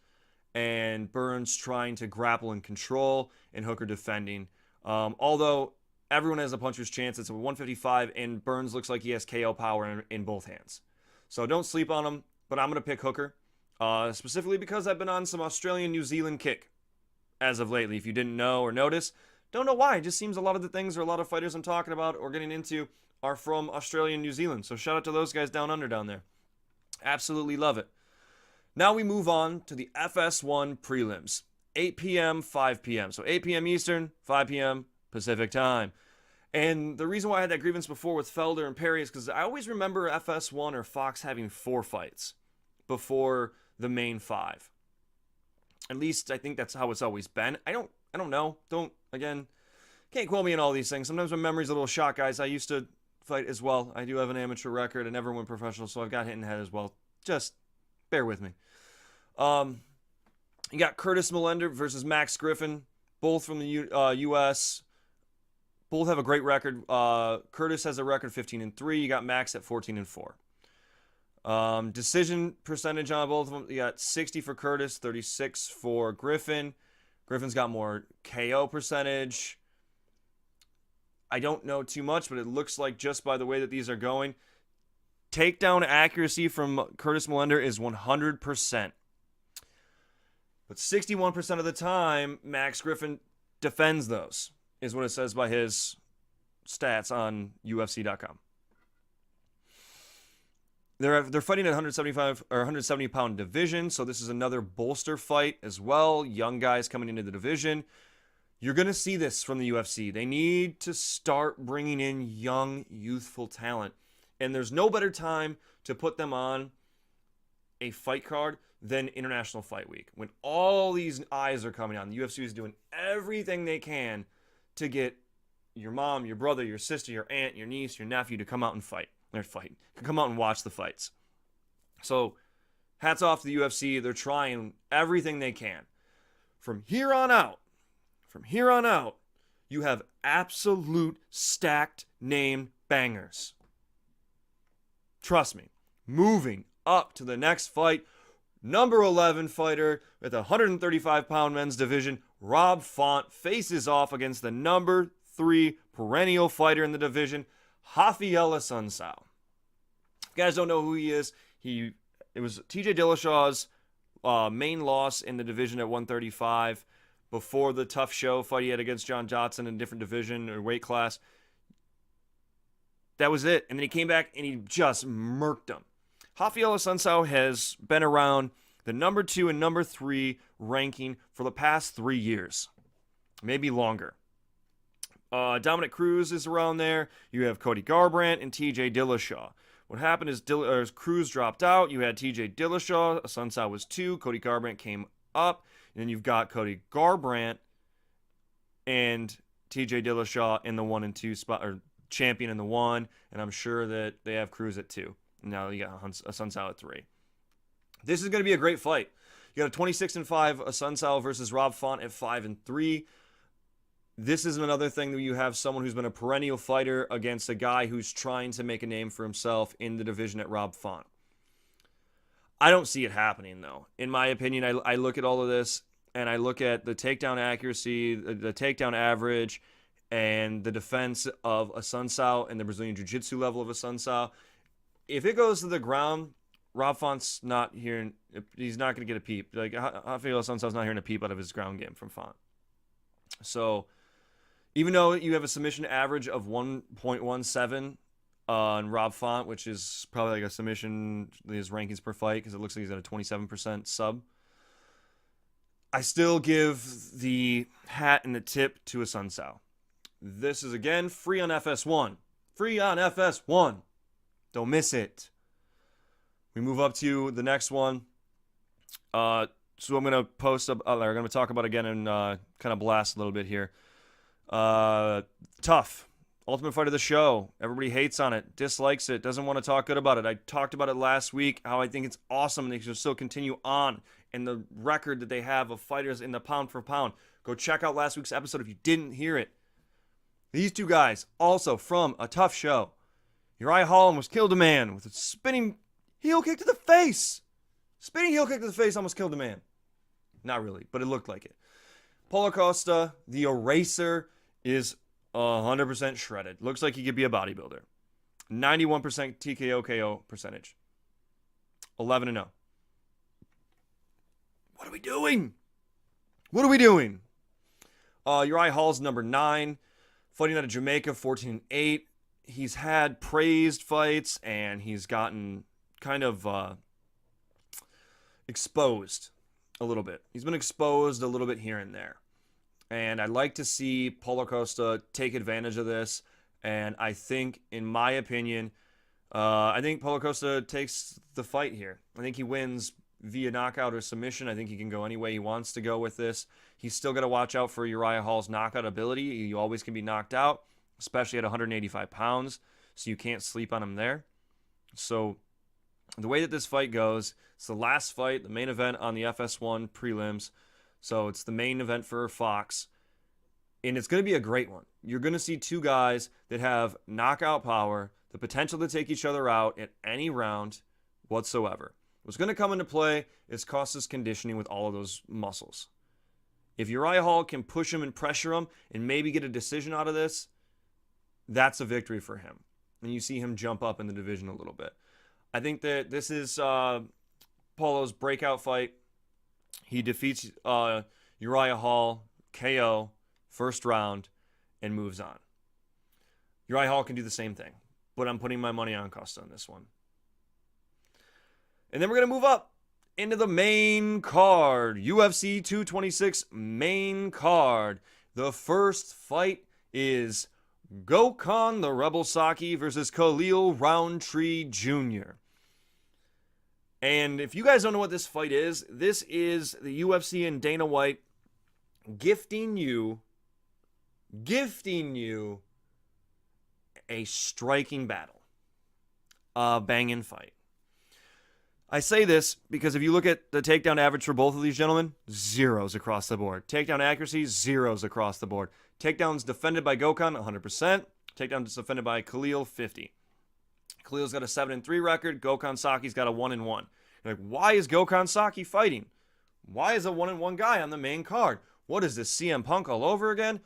and Burns trying to grapple and control, and Hooker defending. Although everyone has a puncher's chance. It's a 155, and Burns looks like he has KO power in both hands. So don't sleep on him, but I'm going to pick Hooker, specifically because I've been on some Australian-New Zealand kick as of lately. If you didn't know or notice, don't know why. It just seems a lot of the things or a lot of fighters I'm talking about or getting into are from Australia and New Zealand. So shout out to those guys down under down there. Absolutely love it. Now we move on to the FS1 prelims. 8 p.m., 5 p.m. So 8 p.m. Eastern, 5 p.m. Pacific time. And the reason why I had that grievance before with Felder and Perry is because I always remember FS1 or Fox having 4 fights before the main 5. At least I think that's how it's always been. I don't know. Can't quote me on all these things. Sometimes my memory's a little shot, guys. I used to fight as well. I do have an amateur record. I never went professional, so I've got hit in the head as well. Just bear with me. You got Curtis Millender versus Max Griffin, both from the U.S. Both have a great record. Curtis has a record 15-3. You got Max at 14-4. Decision percentage on both of them. You got 60 for Curtis, 36 for Griffin. Griffin's got more KO percentage. I don't know too much, but it looks like just by the way that these are going, takedown accuracy from Curtis Millender is 100%. But 61% of the time, Max Griffin defends those, is what it says by his stats on UFC.com. They're fighting at 175 or 170 pound division, so this is another bolster fight as well. Young guys coming into the division. You're going to see this from the UFC. They need to start bringing in young, youthful talent. And there's no better time to put them on a fight card than International Fight Week. When all these eyes are coming on, the UFC is doing everything they can to get your mom, your brother, your sister, your aunt, your niece, your nephew to come out and fight. Come out and watch the fights. So, hats off to the UFC. They're trying everything they can. From here on out, you have absolute stacked name bangers. Trust me. Moving up to the next fight, number 11 fighter with the 135-pound men's division, Rob Font, faces off against the number 3 perennial fighter in the division, Rafael Ellison. If you guys don't know who he is, it was TJ Dillashaw's main loss in the division at 135 before the tough show fight he had against John Johnson in a different division or weight class. That was it. And then he came back and he just murked him. Rafael Ellison has been around the number 2 and number 3 ranking for the past 3 years. Maybe longer. Dominic Cruz is around there. You have Cody Garbrandt and TJ Dillashaw. What happened is Cruz dropped out. You had TJ Dillashaw. Asunsao was 2. Cody Garbrandt came up. And then you've got Cody Garbrandt and TJ Dillashaw in the 1 and 2 spot, or champion in the 1. And I'm sure that they have Cruz at 2. Now you got Asunsao at 3. This is going to be a great fight. You got a 26-5 Asunsao versus Rob Font at 5-3. This is another thing that you have someone who's been a perennial fighter against a guy who's trying to make a name for himself in the division at Rob Font. I don't see it happening, though. In my opinion, I look at all of this, and I look at the takedown accuracy, the takedown average, and the defense of Asunsao and the Brazilian Jiu-Jitsu level of Asunsao. If it goes to the ground, Rob Font's not hearing. He's not going to get a peep. Like Rafael Asunsau's not hearing a peep out of his ground game from Font. So, even though you have a submission average of 1.17 on Rob Font, which is probably like a submission, his rankings per fight, because it looks like he's at a 27% sub, I still give the hat and the tip to Asunsao. This is, again, free on FS1. Free on FS1. Don't miss it. We move up to the next one. So I'm going to post up. I'm going to talk about again and kind of blast a little bit here. Tough. Ultimate Fight of the show. Everybody hates on it, dislikes it, doesn't want to talk good about it. I talked about it last week, how I think it's awesome and they should still continue on. And the record that they have of fighters in the pound for pound. Go check out last week's episode if you didn't hear it. These two guys, also from a tough show. Uriah Hall almost killed a man with a spinning heel kick to the face. Spinning heel kick to the face almost killed a man. Not really, but it looked like it. Paulo Costa, the eraser, is 100% shredded. Looks like he could be a bodybuilder. 91% TKO KO percentage. 11-0. What are we doing? Uriah Hall's number 9. Fighting out of Jamaica, 14-8. He's had praised fights, and he's gotten kind of exposed a little bit. He's been exposed a little bit here and there. And I'd like to see Paulo Costa take advantage of this, And I think, in my opinion, I think Paulo Costa takes the fight here. I think he wins via knockout or submission. I think he can go any way he wants to go with this. He's still got to watch out for Uriah Hall's knockout ability. You always can be knocked out, especially at 185 pounds, so you can't sleep on him there. So the way that this fight goes, it's the last fight, the main event on the FS1 prelims. So it's the main event for Fox. And it's going to be a great one. You're going to see two guys that have knockout power, the potential to take each other out at any round whatsoever. What's going to come into play is Costa's conditioning with all of those muscles. If Uriah Hall can push him and pressure him and maybe get a decision out of this, that's a victory for him. And you see him jump up in the division a little bit. I think that this is Paulo's breakout fight. He defeats Uriah Hall, KO, first round, and moves on. Uriah Hall can do the same thing, but I'm putting my money on Costa on this one. And then we're going to move up into the main card, UFC 226 main card. The first fight is Gokhan the Rebel Saki versus Khalil Roundtree Jr. And if you guys don't know what this fight is, this is the UFC and Dana White gifting you a striking battle, a banging fight. I say this because if you look at the takedown average for both of these gentlemen, zeros across the board. Takedown accuracy, zeros across the board. Takedowns defended by Gokhan, 100%. Takedowns defended by Khalil, 50. Khalil's got a 7-3 record. Gokhan Saki's got a 1-1. You're like, why is Gokhan Saki fighting? Why is a 1-1 guy on the main card? What is this, CM Punk all over again?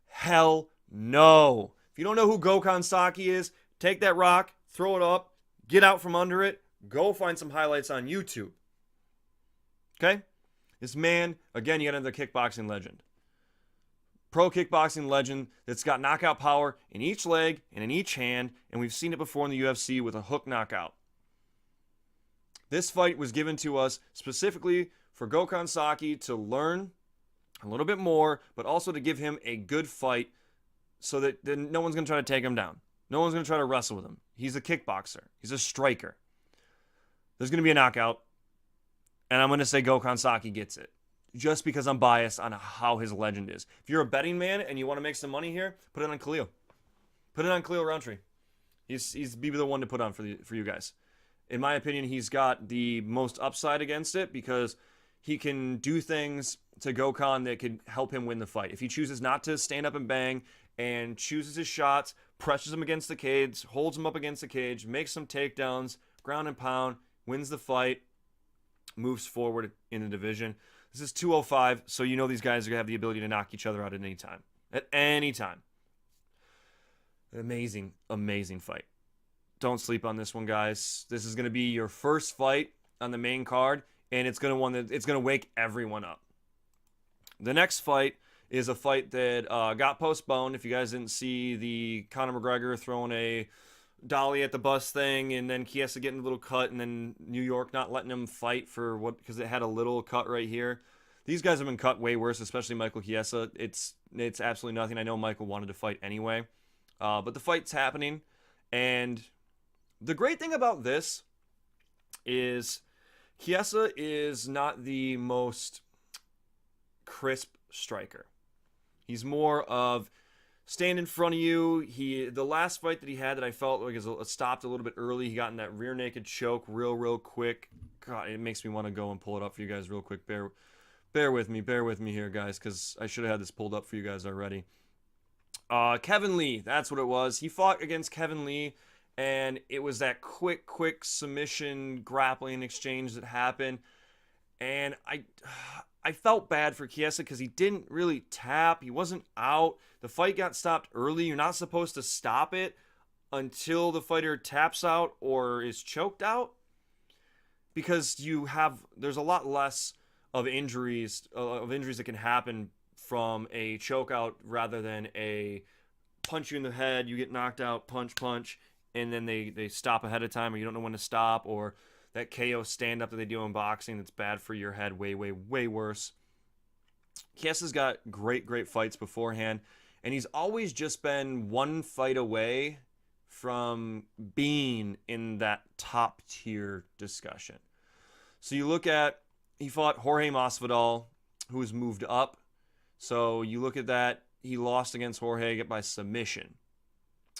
Hell no. If you don't know who Gokhan Saki is, take that rock, throw it up, get out from under it, go find some highlights on YouTube. Okay? This man, again, you got another kickboxing legend. Pro kickboxing legend that's got knockout power in each leg and in each hand, and we've seen it before in the UFC with a hook knockout. This fight was given to us specifically for Gokhan Saki to learn a little bit more, but also to give him a good fight so that then no one's going to try to take him down. No one's going to try to wrestle with him. He's a kickboxer. He's a striker. There's going to be a knockout, and I'm going to say Gokhan Saki gets it, just because I'm biased on how his legend is. If you're a betting man and you want to make some money here, put it on Khalil. Put it on Khalil Roundtree. He's be the one to put on for you guys. In my opinion, he's got the most upside against it because he can do things to Gokhan that could help him win the fight. If he chooses not to stand up and bang and chooses his shots, pressures him against the cage, holds him up against the cage, makes some takedowns, ground and pound, wins the fight, moves forward in the division. This is 205, so you know these guys are going to have the ability to knock each other out at any time. At any time. An amazing, amazing fight. Don't sleep on this one, guys. This is going to be your first fight on the main card, and it's going to wake everyone up. The next fight is a fight that got postponed. If you guys didn't see the Conor McGregor throwing a dolly at the bus thing, and then Chiesa getting a little cut, and then New York not letting him fight for what, because it had a little cut right here. These guys have been cut way worse, especially Michael Chiesa. It's absolutely nothing. I know Michael wanted to fight anyway, but the fight's happening, and the great thing about this is Chiesa is not the most crisp striker. He's more of stand in front of you. The last fight that he had that I felt like stopped a little bit early. He got in that rear naked choke real quick. God, it makes me want to go and pull it up for you guys real quick. Bear with me here, guys, because I should have had this pulled up for you guys already. Kevin Lee, that's what it was. He fought against Kevin Lee, and it was that quick submission grappling exchange that happened. And I felt bad for Chiesa because he didn't really tap. He wasn't out. The fight got stopped early. You're not supposed to stop it until the fighter taps out or is choked out, because there's a lot less of injuries that can happen from a choke out rather than a punch you in the head, you get knocked out, punch, and then they stop ahead of time, or you don't know when to stop, or that KO stand-up that they do in boxing that's bad for your head, way worse. Chiesa's got great fights beforehand, And he's always just been one fight away from being in that top tier discussion. So you look at, he fought Jorge Masvidal, who has moved up. So you look at that, he lost against Jorge by submission.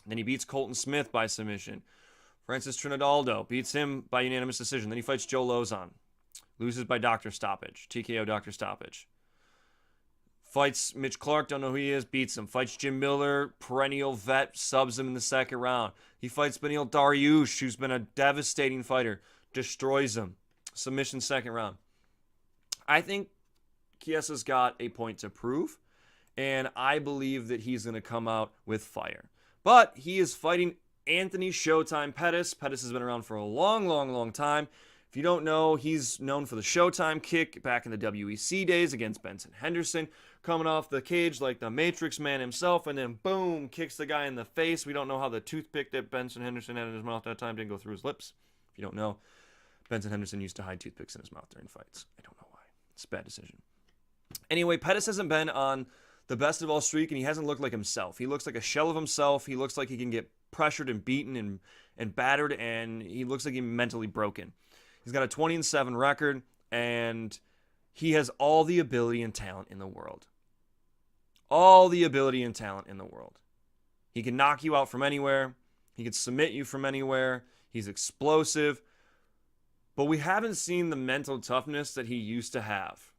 Then he beats Colton Smith by submission. Francis Trinidaldo beats him by unanimous decision. Then he fights Joe Lozon. Loses by doctor stoppage. TKO doctor stoppage. Fights Mitch Clark, don't know who he is, beats him. Fights Jim Miller, perennial vet, subs him in the second round. He fights Beneil Dariush, who's been a devastating fighter, destroys him. Submission second round. I think Chiesa's got a point to prove, and I believe that he's going to come out with fire. But he is fighting Anthony Showtime Pettis. Pettis has been around for a long time. If you don't know, he's known for the Showtime kick back in the WEC days against Benson Henderson, coming off the cage like the Matrix Man himself, and then boom, kicks the guy in the face. We don't know how the toothpick that Benson Henderson had in his mouth that time didn't go through his lips. If you don't know, Benson Henderson used to hide toothpicks in his mouth during fights. I don't know why. It's a bad decision. Anyway, Pettis hasn't been on the best of all streak, and he hasn't looked like himself. He looks like a shell of himself. He looks like he can get pressured and beaten and battered, and he looks like he's mentally broken. He's got a 20-7 record, and he has all the ability and talent in the world. All the ability and talent in the world. He can knock you out from anywhere. He can submit you from anywhere. He's explosive. But we haven't seen the mental toughness that he used to have.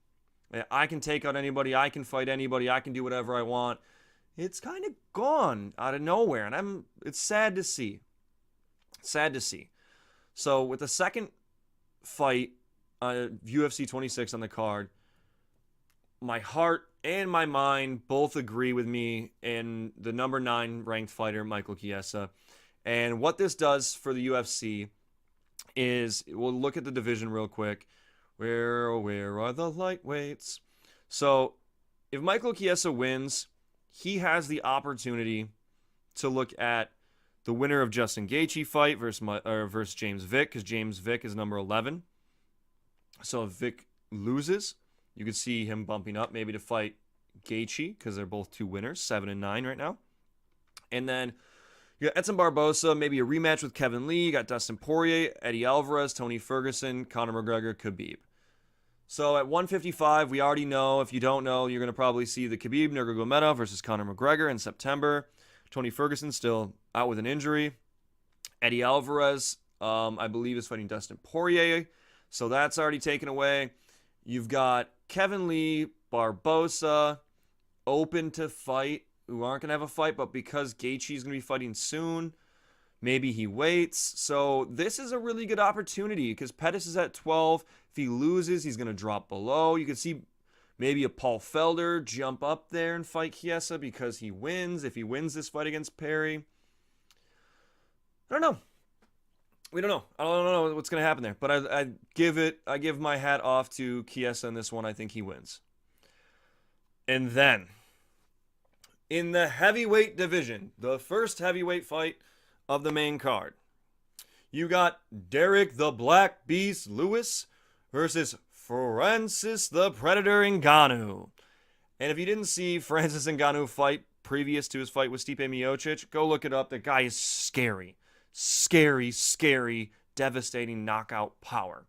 I can take out anybody. I can fight anybody. I can do whatever I want. It's kind of gone out of nowhere, and it's sad to see. Sad to see. So with the second fight, UFC 26 on the card, my heart and my mind both agree with me in the number 9 ranked fighter, Michael Chiesa. And what this does for the UFC is, we'll look at the division real quick. Where are the lightweights? So if Michael Chiesa wins, he has the opportunity to look at the winner of Justin Gaethje fight versus James Vick, because James Vick is number 11. So if Vick loses, you could see him bumping up maybe to fight Gaethje, because they're both 2 winners, 7 and 9 right now. And then you got Edson Barbosa, maybe a rematch with Kevin Lee. You got Dustin Poirier, Eddie Alvarez, Tony Ferguson, Conor McGregor, Khabib. So at 155, we already know. If you don't know, you're going to probably see the Khabib Nurmagomedov versus Conor McGregor in September. Tony Ferguson still out with an injury. Eddie Alvarez, I believe, is fighting Dustin Poirier. So that's already taken away. You've got Kevin Lee, Barbosa, open to fight, who aren't going to have a fight, but because Gaethje is going to be fighting soon, maybe he waits. So this is a really good opportunity, because Pettis is at 12. If he loses, he's going to drop below. You can see maybe a Paul Felder jump up there and fight Chiesa because he wins. If he wins this fight against Perry, I don't know. We don't know. I don't know what's going to happen there. But I give my hat off to Chiesa in this one. I think he wins. And then, in the heavyweight division, the first heavyweight fight of the main card, you got Derrick the Black Beast Lewis versus Francis the Predator Ngannou. And if you didn't see Francis Ngannou fight previous to his fight with Stipe Miocic, go look it up. The guy is scary. Scary, devastating knockout power.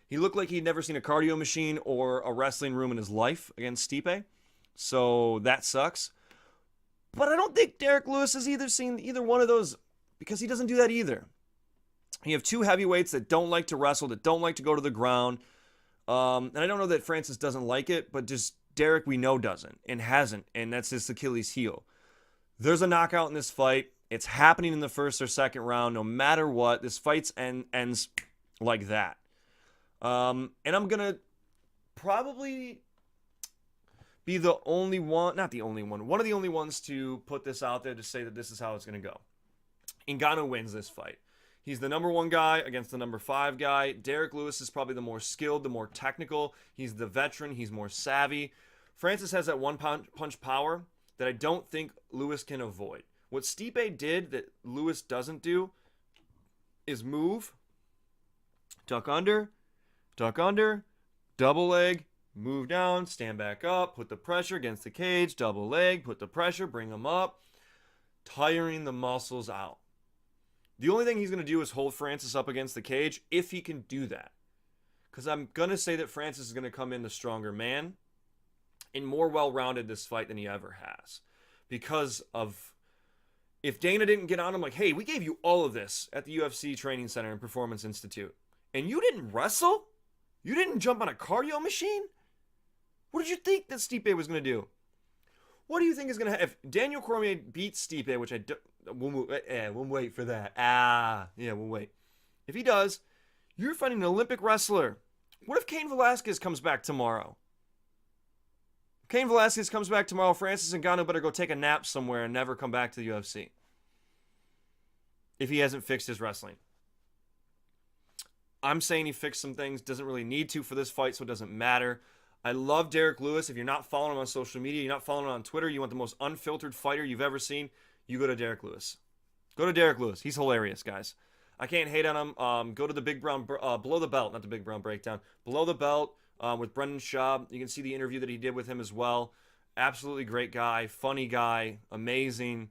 He looked like he'd never seen a cardio machine or a wrestling room in his life against Stipe. So that sucks. But I don't think Derrick Lewis has seen either one of those, because he doesn't do that either. You have 2 heavyweights that don't like to wrestle, that don't like to go to the ground. And I don't know that Francis doesn't like it, but just Derrick we know doesn't and hasn't, and that's his Achilles heel. There's a knockout in this fight. It's happening in the first or second round. No matter what, this fight ends like that. And I'm going to probably be the only one, not the only one of the only ones to put this out there to say that this is how it's going to go. Ngannou wins this fight. He's the number 1 guy against the number 5 guy. Derrick Lewis is probably the more skilled, the more technical. He's the veteran. He's more savvy. Francis has that one punch power that I don't think Lewis can avoid. What Stipe did that Lewis doesn't do is move, duck under, double leg, Move down, stand back up, put the pressure against the cage, double leg, put the pressure, bring him up, tiring the muscles out. The only thing he's going to do is hold Francis up against the cage if he can do that. Because I'm going to say that Francis is going to come in the stronger man and more well-rounded this fight than he ever has. Because of, if Dana didn't get on him like, hey, we gave you all of this at the UFC Training Center and Performance Institute, and you didn't wrestle? You didn't jump on a cardio machine? What did you think that Stipe was going to do? What do you think is going to happen? If Daniel Cormier beats Stipe, which we'll wait for that. We'll wait. If he does, you're fighting an Olympic wrestler. What if Cain Velasquez comes back tomorrow? Cain Velasquez comes back tomorrow. Francis Ngannou better go take a nap somewhere and never come back to the UFC. If he hasn't fixed his wrestling. I'm saying he fixed some things. Doesn't really need to for this fight, so it doesn't matter. I love Derrick Lewis. If you're not following him on social media, you're not following him on Twitter, you want the most unfiltered fighter you've ever seen, you go to Derrick Lewis. Go to Derrick Lewis. He's hilarious, guys. I can't hate on him. Go to the Big Brown, Below the Belt, not the Big Brown Breakdown. Below the Belt with Brendan Schaub. You can see the interview that he did with him as well. Absolutely great guy, funny guy, amazing.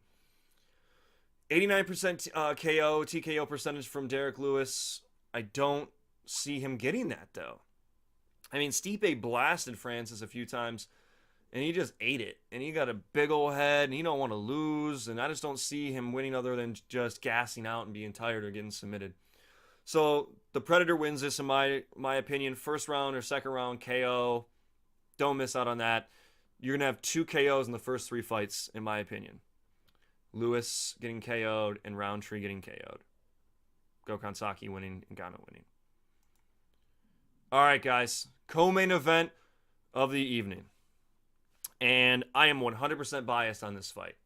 89% KO, TKO percentage from Derrick Lewis. I don't see him getting that, though. I mean, Stipe blasted Francis a few times, and he just ate it. And he got a big old head, and he don't want to lose. And I just don't see him winning other than just gassing out and being tired or getting submitted. So the Predator wins this, in my opinion. First round or second round KO. Don't miss out on that. You're going to have 2 KOs in the first 3 fights, in my opinion. Lewis getting KO'd and Roundtree getting KO'd. Gokhan Saki winning, Ngannou winning. All right, guys. Co-main event of the evening. And I am 100% biased on this fight.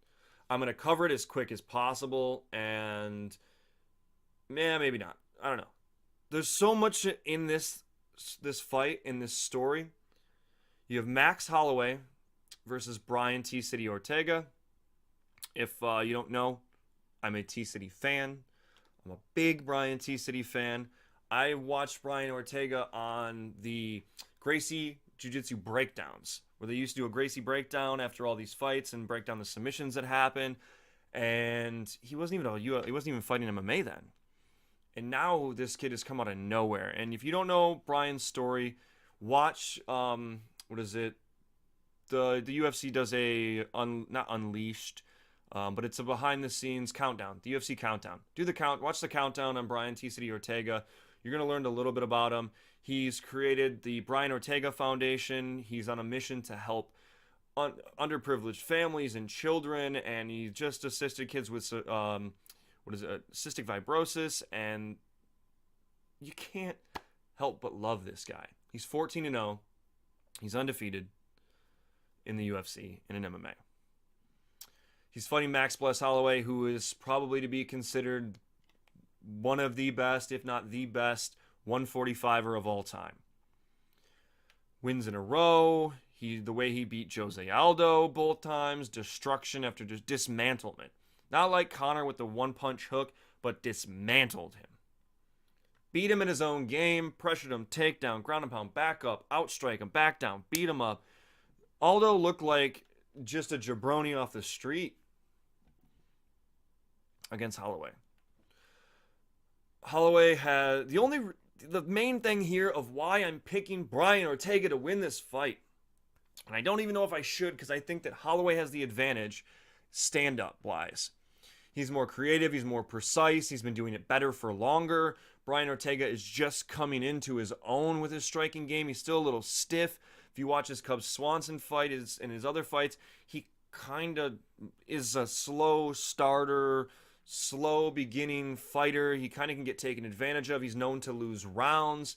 I'm going to cover it as quick as possible. And, maybe not. I don't know. There's so much in this fight, in this story. You have Max Holloway versus Brian T-City Ortega. If you don't know, I'm a T-City fan. I'm a big Brian T-City fan. I watched Brian Ortega on the Gracie Jiu-Jitsu breakdowns, where they used to do a Gracie breakdown after all these fights and break down the submissions that happened. And he wasn't even fighting MMA then. And now this kid has come out of nowhere. And if you don't know Brian's story, watch what is it? The UFC does not Unleashed, but it's a behind the scenes countdown. The UFC countdown. Watch the countdown on Brian T-City Ortega. You're going to learn a little bit about him. He's created the Brian Ortega Foundation. He's on a mission to help underprivileged families and children, and he just assisted kids with cystic fibrosis, and you can't help but love this guy. He's 14-0. He's undefeated in the UFC and in MMA. He's fighting Max Bless Holloway, who is probably to be considered one of the best, if not the best, 145er of all time. Wins in a row. The way he beat Jose Aldo both times. Destruction after just dismantlement. Not like Conor with the one-punch hook, but dismantled him. Beat him in his own game. Pressured him, takedown, ground and pound, back up, outstrike him, back down, beat him up. Aldo looked like just a jabroni off the street against Holloway. Holloway had the main thing here of why I'm picking Brian Ortega to win this fight. And I don't even know if I should, because I think that Holloway has the advantage stand-up wise. He's more creative, he's more precise, he's been doing it better for longer. Brian Ortega is just coming into his own with his striking game. He's still a little stiff. If you watch his Cub Swanson fight and his other fights, he kind of is a slow starter, slow beginning fighter. He kind of can get taken advantage of. He's known to lose rounds,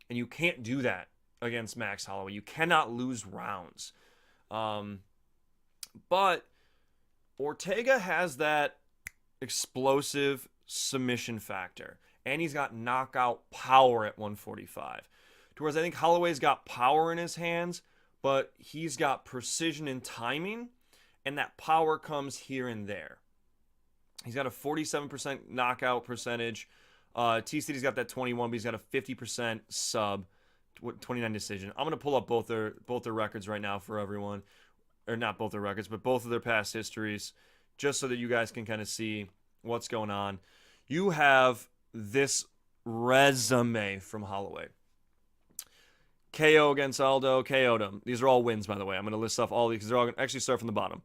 and you can't do that against Max Holloway. You cannot lose rounds. But Ortega has that explosive submission factor, and he's got knockout power at 145. Whereas I think Holloway's got power in his hands, but he's got precision and timing, and that power comes here and there. He's got a 47% knockout percentage. T-City's got that 21, but he's got a 50% sub. 29 decision. I'm gonna pull up both their records right now for everyone, or not both their records, but both of their past histories, just so that you guys can kind of see what's going on. You have this resume from Holloway. KO against Aldo, KO'd him. These are all wins, by the way. I'm going to list off all these because they're all going to actually start from the bottom.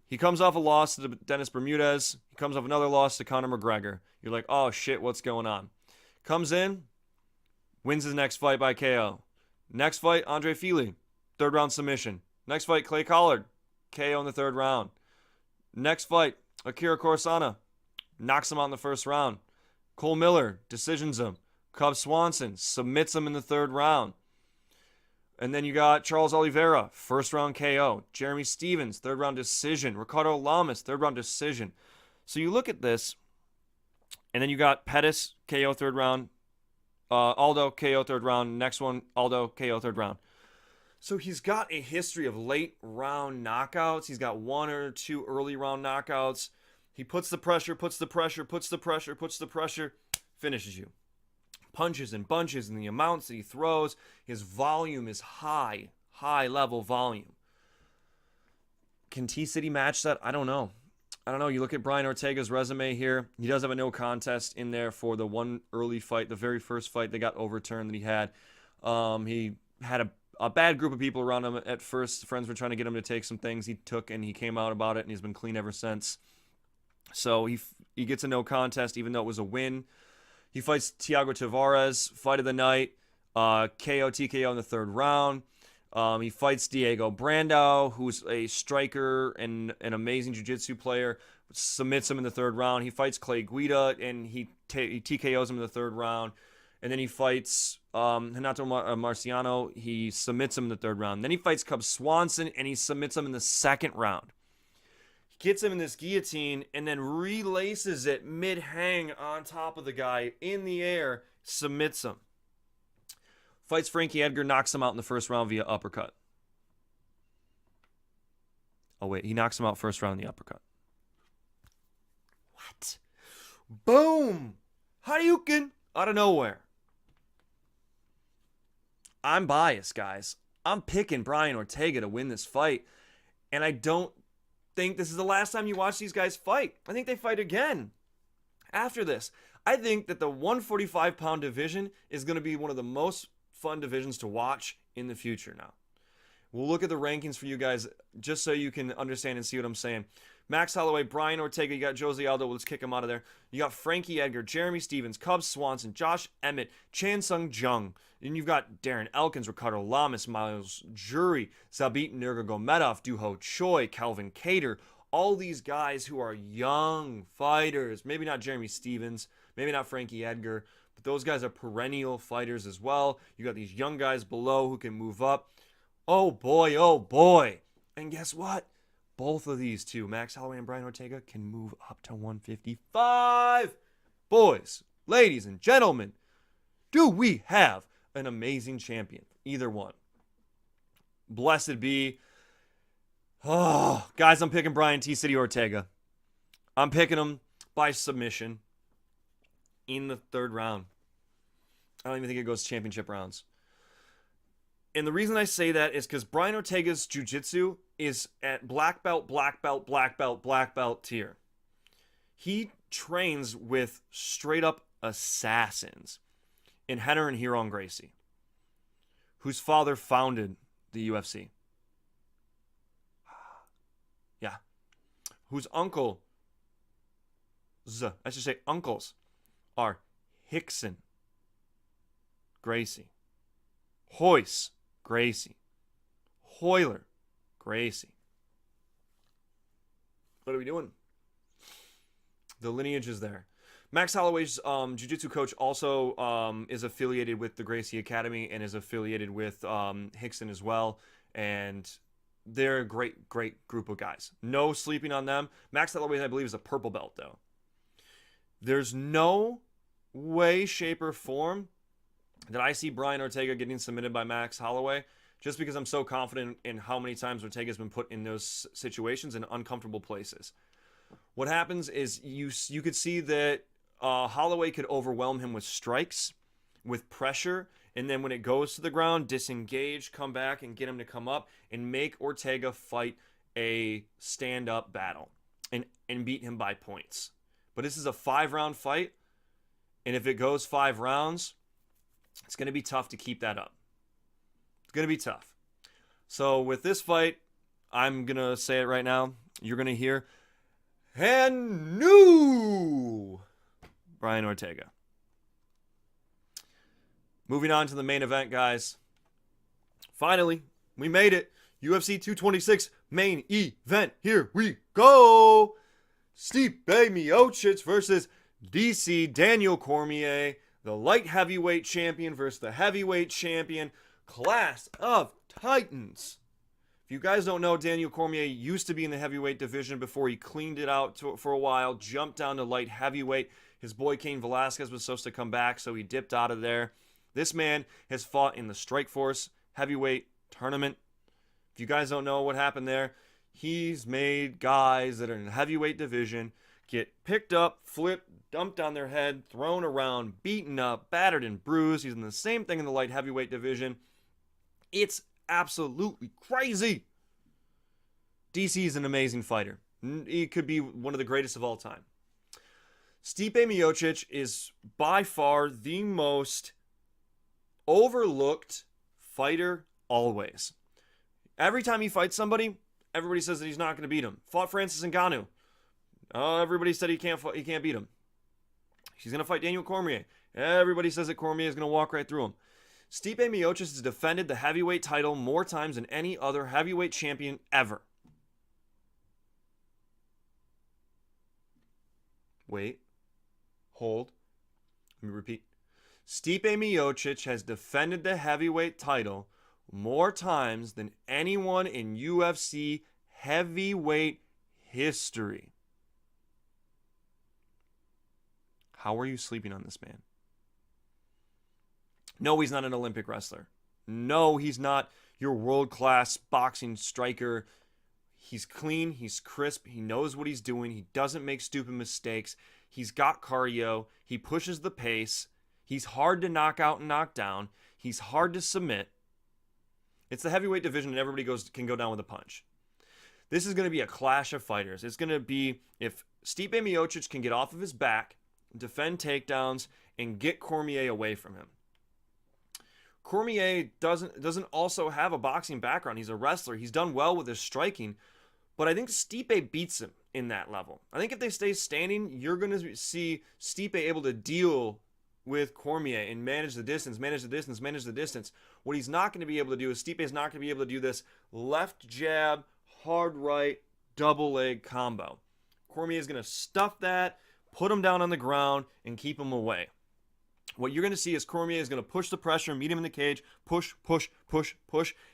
He comes off a loss to Dennis Bermudez. He comes off another loss to Conor McGregor. You're like, oh, shit, what's going on? Comes in, wins his next fight by KO. Next fight, Andre Fili, third round submission. Next fight, Clay Collard, KO in the third round. Next fight, Akira Corsana, knocks him out in the first round. Cole Miller decisions him. Cub Swanson submits him in the third round. And then you got Charles Oliveira, first round KO. Jeremy Stevens, third round decision. Ricardo Lamas, third round decision. So you look at this, and then you got Pettis, KO third round. Aldo, KO third round. Next one, Aldo, KO third round. So he's got a history of late round knockouts. He's got one or two early round knockouts. He puts the pressure, finishes you. Punches and bunches, and the amounts that he throws, his volume is high level volume. Can T-City match that? I don't know. You look at Brian Ortega's resume here. He does have a no contest in there for the one early fight, the very first fight that got overturned that he had. He had a bad group of people around him at first. Friends were trying to get him to take some things he took, and he came out about it, and he's been clean ever since. So he gets a no contest, even though it was a win. He fights Thiago Tavares, fight of the night, TKO in the third round. He fights Diego Brando, who's a striker and an amazing jiu-jitsu player, submits him in the third round. He fights Clay Guida, and he TKOs him in the third round. And then he fights Renato Marciano. He submits him in the third round. Then he fights Cub Swanson, and he submits him in the second round. Gets him in this guillotine, and then relaces it mid-hang on top of the guy in the air, submits him. Fights Frankie Edgar, knocks him out in the first round via uppercut. Oh, wait, he knocks him out first round in the uppercut. What? Boom! Hadouken! Out of nowhere. I'm biased, guys. I'm picking Brian Ortega to win this fight, and I don't think this is the last time you watch these guys fight. I think they fight again after this. I think that the 145-pound division is going to be one of the most fun divisions to watch in the future now. We'll look at the rankings for you guys just so you can understand and see what I'm saying. Max Holloway, Brian Ortega, you got Jose Aldo, let's kick him out of there. You got Frankie Edgar, Jeremy Stevens, Cub Swanson, Josh Emmett, Chan Sung Jung. Then you've got Darren Elkins, Ricardo Lamas, Miles Jury, Zabit Nurmagomedov, Duho Choi, Calvin Cater. All these guys who are young fighters. Maybe not Jeremy Stevens, maybe not Frankie Edgar, but those guys are perennial fighters as well. You got these young guys below who can move up. Oh boy, oh boy. And guess what? Both of these two, Max Holloway and Brian Ortega, can move up to 155. Boys, ladies, and gentlemen, do we have an amazing champion? Either one. Blessed be. Oh, guys, I'm picking Brian T-City Ortega. I'm picking him by submission in the third round. I don't even think it goes championship rounds. And the reason I say that is because Brian Ortega's jiu-jitsu is at black belt tier. He trains with straight up assassins in Henner and Hiron Gracie, whose father founded the UFC. Yeah. Whose uncles are Hickson Gracie, Hoyce Gracie, Hoyler Gracie. What are we doing? The lineage is there. Max Holloway's jiu-jitsu coach also is affiliated with the Gracie Academy and is affiliated with Hickson as well. And they're a great, great group of guys. No sleeping on them. Max Holloway, I believe, is a purple belt, though. There's no way, shape, or form that I see Brian Ortega getting submitted by Max Holloway, just because I'm so confident in how many times Ortega's been put in those situations in uncomfortable places. What happens is you could see that Holloway could overwhelm him with strikes, with pressure, And then when it goes to the ground, disengage, come back, and get him to come up and make Ortega fight a stand-up battle and beat him by points. But this is a 5-round fight, and if it goes 5 rounds, it's going to be tough to keep that up. It's going to be tough. So with this fight, I'm going to say it right now. You're going to hear, and new Brian Ortega. Moving on to the main event, guys. Finally, we made it. UFC 226 main event. Here we go. Stipe Miocic versus DC Daniel Cormier, the light heavyweight champion versus the heavyweight champion. Clash of Titans. If you guys don't know, Daniel Cormier used to be in the heavyweight division before he cleaned it out for a while, jumped down to light heavyweight. His boy Cain Velasquez was supposed to come back, so he dipped out of there. This man has fought in the Strikeforce heavyweight tournament. If you guys don't know what happened there, he's made guys that are in the heavyweight division get picked up, flipped, dumped on their head, thrown around, beaten up, battered and bruised. He's in the same thing in the light heavyweight division. It's absolutely crazy. DC is an amazing fighter. He could be one of the greatest of all time. Stipe Miocic is by far the most overlooked fighter always. Every time he fights somebody, everybody says that he's not going to beat him. Fought Francis Ngannou. Everybody said he can't beat him. He's going to fight Daniel Cormier. Everybody says that Cormier is going to walk right through him. Stipe Miocic has defended the heavyweight title more times than any other heavyweight champion ever. Wait. Hold. Let me repeat. Stipe Miocic has defended the heavyweight title more times than anyone in UFC heavyweight history. How are you sleeping on this man? No, he's not an Olympic wrestler. No, he's not your world-class boxing striker. He's clean, he's crisp, he knows what he's doing, he doesn't make stupid mistakes, he's got cardio, he pushes the pace, he's hard to knock out and knock down, he's hard to submit. It's the heavyweight division and everybody can go down with a punch. This is going to be a clash of fighters. It's going to be if Stipe Miocic can get off of his back, defend takedowns, and get Cormier away from him. Cormier doesn't also have a boxing background. He's a wrestler. He's done well with his striking, but I think Stipe beats him in that level. I think if they stay standing, you're going to see Stipe able to deal with Cormier and manage the distance. What he's not going to be able to do is Stipe is not going to be able to do this left jab, hard right, double leg combo. Cormier is going to stuff that, put him down on the ground, and keep him away. What you're going to see is Cormier is going to push the pressure, meet him in the cage, push,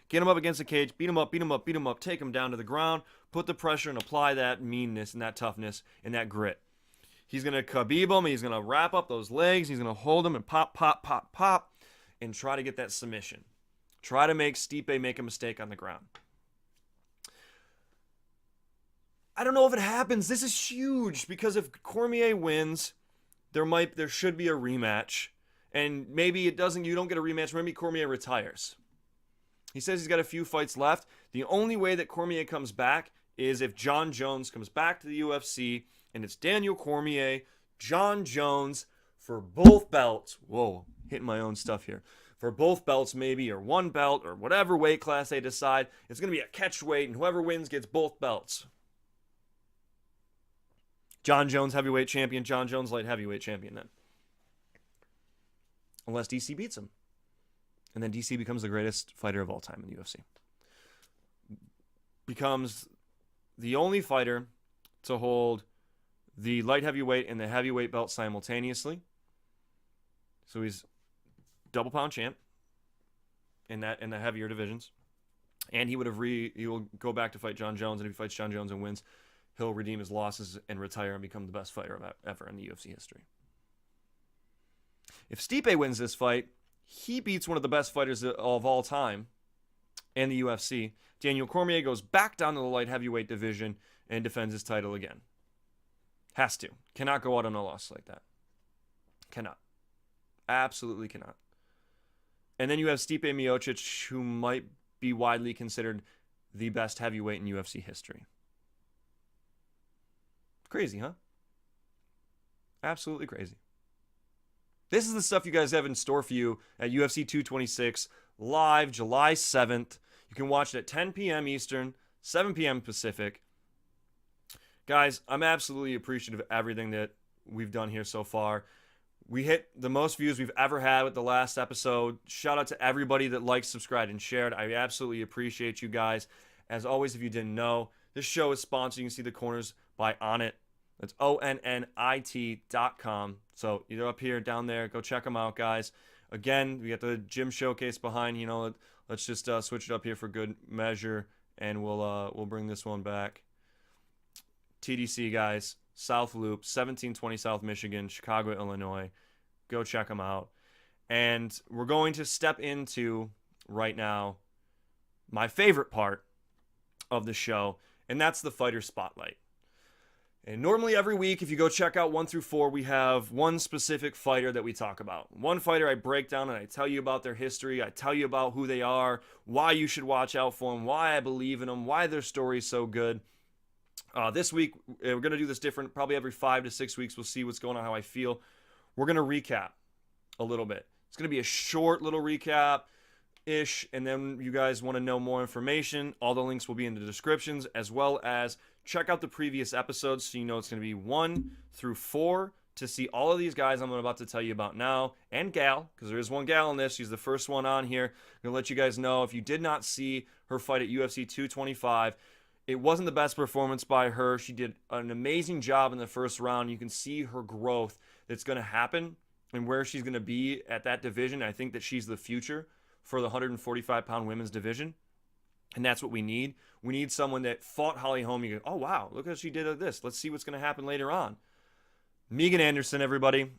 get him up against the cage, beat him up, take him down to the ground, put the pressure and apply that meanness and that toughness and that grit. He's going to khabib him, he's going to wrap up those legs, he's going to hold him and pop, and try to get that submission. Try to make Stipe make a mistake on the ground. I don't know if it happens. This is huge because if Cormier wins, there should be a rematch. And maybe it doesn't, you don't get a rematch. Maybe Cormier retires. He says he's got a few fights left. The only way that Cormier comes back is if Jon Jones comes back to the UFC and it's Daniel Cormier, Jon Jones for both belts. Whoa, hitting my own stuff here. For both belts maybe, or one belt, or whatever weight class they decide. It's going to be a catch weight, and whoever wins gets both belts. Jon Jones heavyweight champion, Jon Jones light heavyweight champion then. Unless DC beats him. And then DC becomes the greatest fighter of all time in the UFC. Becomes the only fighter to hold the light heavyweight and the heavyweight belt simultaneously. So he's double pound champ in the heavier divisions. And he will go back to fight Jon Jones, and if he fights Jon Jones and wins, he'll redeem his losses and retire and become the best fighter ever in the UFC history. If Stipe wins this fight, he beats one of the best fighters of all time in the UFC. Daniel Cormier goes back down to the light heavyweight division and defends his title again. Has to. Cannot go out on a loss like that. Cannot. Absolutely cannot. And then you have Stipe Miocic, who might be widely considered the best heavyweight in UFC history. Crazy, huh? Absolutely crazy. This is the stuff you guys have in store for you at UFC 226, live July 7th. You can watch it at 10 p.m. Eastern, 7 p.m. Pacific. Guys, I'm absolutely appreciative of everything that we've done here so far. We hit the most views we've ever had with the last episode. Shout out to everybody that liked, subscribed, and shared. I absolutely appreciate you guys. As always, if you didn't know, this show is sponsored. You can see the corners by Onnit. That's ONNIT.com. So either up here, down there, go check them out, guys. Again, we got the gym showcase behind. Let's just switch it up here for good measure, and we'll bring this one back. TDC, guys. South Loop, 1720 South Michigan, Chicago, Illinois. Go check them out. And we're going to step into, right now, my favorite part of the show, and that's the fighter spotlight. And normally every week, if you go check out 1 through 4, we have one specific fighter that we talk about. One fighter I break down and I tell you about their history. I tell you about who they are, why you should watch out for them, why I believe in them, why their story is so good. This week, we're going to do this different. Probably every 5 to 6 weeks, we'll see what's going on, how I feel. We're going to recap a little bit. It's going to be a short little recap-ish, and then you guys want to know more information. All the links will be in the descriptions, as well as check out the previous episodes so you know it's going to be 1 through 4 to see all of these guys I'm about to tell you about now, and gal, because there is one gal in this. She's the first one on here. I'm going to let you guys know, if you did not see her fight at UFC 225, it wasn't the best performance by her. She did an amazing job in the first round. You can see her growth that's going to happen and where she's going to be at that division. I think that she's the future for the 145-pound women's division, and that's what we need. We need someone that fought Holly Holm. You go, oh, wow, look how she did at this. Let's see what's going to happen later on. Megan Anderson, everybody,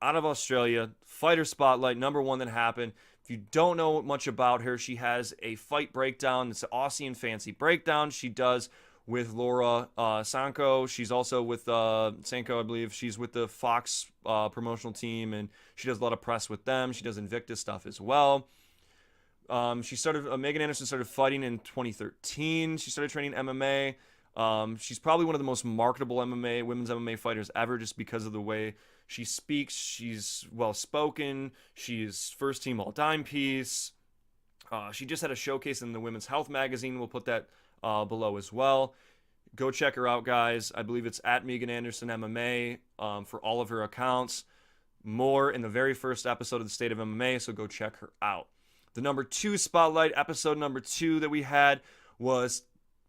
out of Australia, fighter spotlight, number 1 that happened. If you don't know much about her, she has a fight breakdown. It's an Aussie and fancy breakdown. She does with Laura Sanko. She's also with Sanko, I believe. She's with the Fox promotional team, and she does a lot of press with them. She does Invicta stuff as well. Megan Anderson started fighting in 2013. She started training MMA. She's probably one of the most marketable women's MMA fighters ever, just because of the way she speaks. She's well-spoken. She's first-team all-dime piece. She just had a showcase in the Women's Health magazine. We'll put that below as well. Go check her out, guys. I believe it's at Megan Anderson MMA for all of her accounts. More in the very first episode of the State of MMA, so go check her out. The number 2 spotlight, episode number 2 that we had was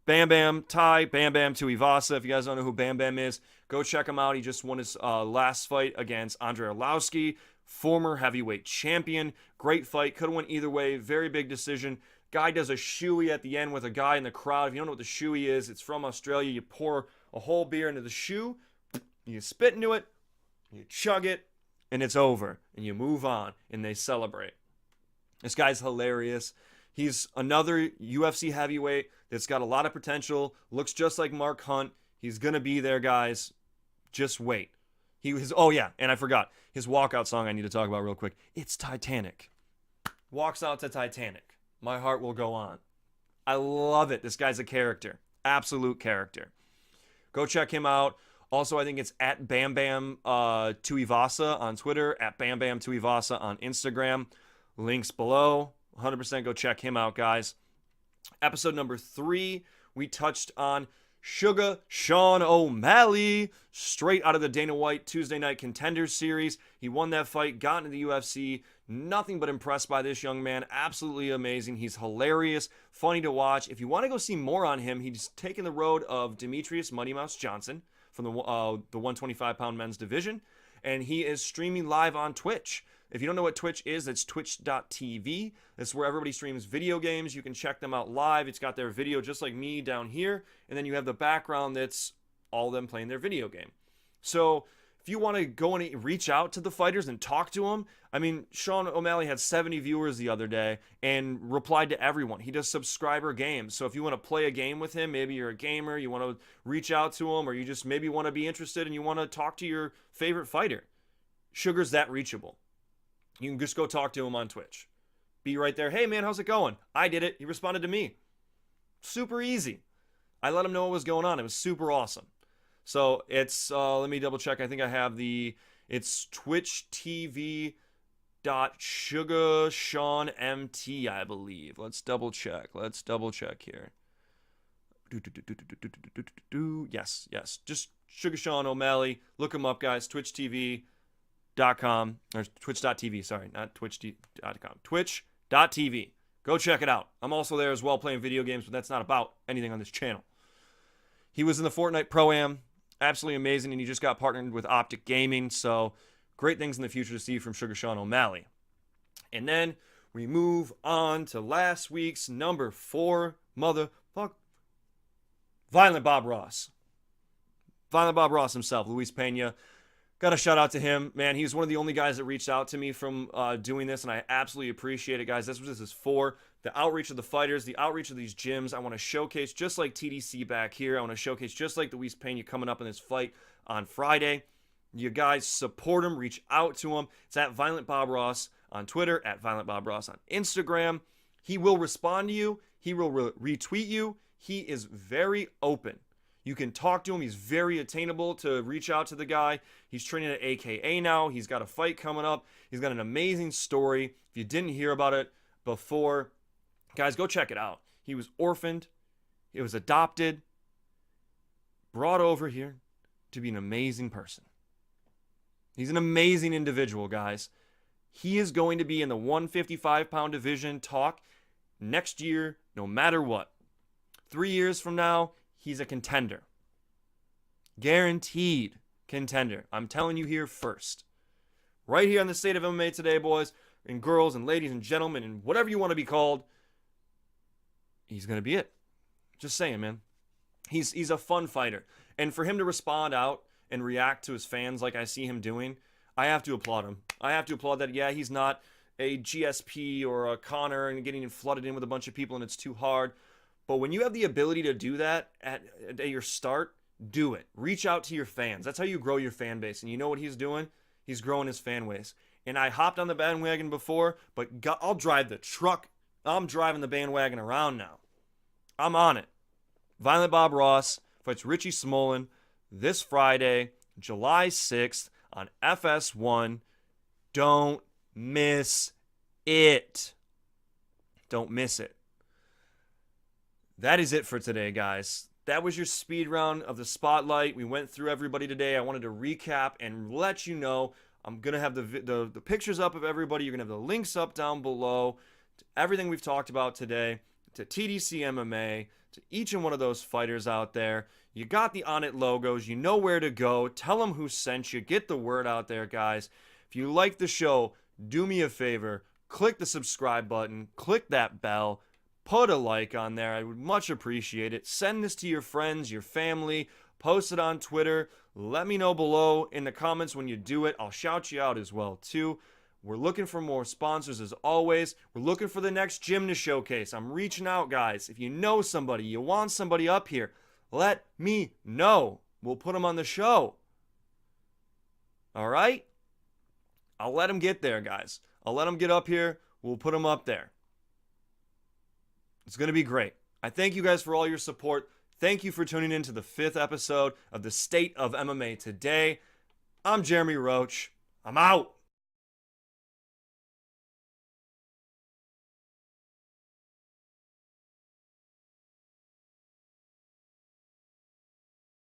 Bam Bam Tuivasa. If you guys don't know who Bam Bam is, go check him out. He just won his last fight against Andre Arlovski, former heavyweight champion. Great fight. Could have went either way. Very big decision. Guy does a shoey at the end with a guy in the crowd. If you don't know what the shoey is, it's from Australia. You pour a whole beer into the shoe, you spit into it, you chug it, and it's over. And you move on, and they celebrate. This guy's hilarious. He's another UFC heavyweight that's got a lot of potential. Looks just like Mark Hunt. He's going to be there, guys. Just wait. Oh, yeah, and I forgot. His walkout song I need to talk about real quick. It's Titanic. Walks out to Titanic. My heart will go on. I love it. This guy's a character. Absolute character. Go check him out. Also, I think it's at Bam Bam Tuivasa on Twitter, at Bam Bam Tuivasa on Instagram. Links below. 100% go check him out, guys. Episode number 3, we touched on Sugar Sean O'Malley, straight out of the Dana White Tuesday Night Contenders series. He won that fight, got into the UFC. Nothing but impressed by this young man. Absolutely amazing. He's hilarious, funny to watch. If you want to go see more on him, he's taken the road of Demetrius Money Mouse Johnson from the 125-pound men's division, and he is streaming live on Twitch. If you don't know what Twitch is, it's twitch.tv. That's where everybody streams video games. You can check them out live. It's got their video just like me down here. And then you have the background that's all them playing their video game. So if you want to go and reach out to the fighters and talk to them, I mean, Sean O'Malley had 70 viewers the other day and replied to everyone. He does subscriber games. So if you want to play a game with him, maybe you're a gamer, you want to reach out to him, or you just maybe want to be interested and you want to talk to your favorite fighter, Sugar's that reachable. You can just go talk to him on Twitch. be right there. Hey, man, how's it going? I did it. He responded to me. Super easy. I let him know what was going on. It was super awesome. So it's, let me double check. I think I have it's Twitch TV .SugarSeanMT, I believe. Let's double check here. Yes. Just Sugar Sean O'Malley. Look him up, guys. TwitchTV.com or Twitch.tv. Sorry, not Twitch.com. Twitch.tv. Go check it out. I'm also there as well playing video games, but that's not about anything on this channel. He was in the Fortnite Pro-Am. Absolutely amazing, and he just got partnered with Optic Gaming, so great things in the future to see from Sugar Sean O'Malley. And then we move on to last week's number 4 Violent Bob Ross. Violent Bob Ross himself, Luis Pena. Got a shout out to him. Man, he's one of the only guys that reached out to me from doing this, and I absolutely appreciate it, guys. That's what this is for. The outreach of the fighters, the outreach of these gyms. I want to showcase, just like TDC back here, I want to showcase just like Luis Pena coming up in this fight on Friday. You guys support him, reach out to him. It's at Violent Bob Ross on Twitter, at Violent Bob Ross on Instagram. He will respond to you. He will retweet you. He is very open. You can talk to him. He's very attainable to reach out to the guy. He's training at AKA now. He's got a fight coming up. He's got an amazing story. If you didn't hear about it before, guys, go check it out. He was orphaned. He was adopted. Brought over here to be an amazing person. He's an amazing individual, guys. He is going to be in the 155-pound division talk next year, no matter what. 3 years from now, he's a contender. Guaranteed contender. I'm telling you here first. Right here on the State of MMA Today, boys and girls and ladies and gentlemen and whatever you want to be called, he's going to be it. Just saying, man. He's a fun fighter. And for him to respond out and react to his fans like I see him doing, I have to applaud him. I have to applaud that. Yeah, he's not a GSP or a Connor and getting flooded in with a bunch of people and it's too hard. But when you have the ability to do that at your start, do it. Reach out to your fans. That's how you grow your fan base. And you know what he's doing? He's growing his fan base. And I hopped on the bandwagon before, but I'll drive the truck. I'm driving the bandwagon around now. I'm on it. Violent Bob Ross fights Richie Smolin this Friday, July 6th on FS1. Don't miss it. Don't miss it. That is it for today, guys. That was your speed round of the Spotlight. We went through everybody today. I wanted to recap and let you know I'm going to have the pictures up of everybody. You're going to have the links up down below to everything we've talked about today, to TDC MMA, to each and one of those fighters out there. You got the On It logos. You know where to go. Tell them who sent you. Get the word out there, guys. If you like the show, do me a favor. Click the subscribe button. Click that bell. Put a like on there. I would much appreciate it. Send this to your friends, your family. Post it on Twitter. Let me know below in the comments when you do it. I'll shout you out as well, too. We're looking for more sponsors as always. We're looking for the next gym to showcase. I'm reaching out, guys. If you know somebody, you want somebody up here, let me know. We'll put them on the show. All right? I'll let them get there, guys. I'll let them get up here. We'll put them up there. It's going to be great. I thank you guys for all your support. Thank you for tuning in to the 5th episode of the State of MMA Today. I'm Jeremy Roach. I'm out.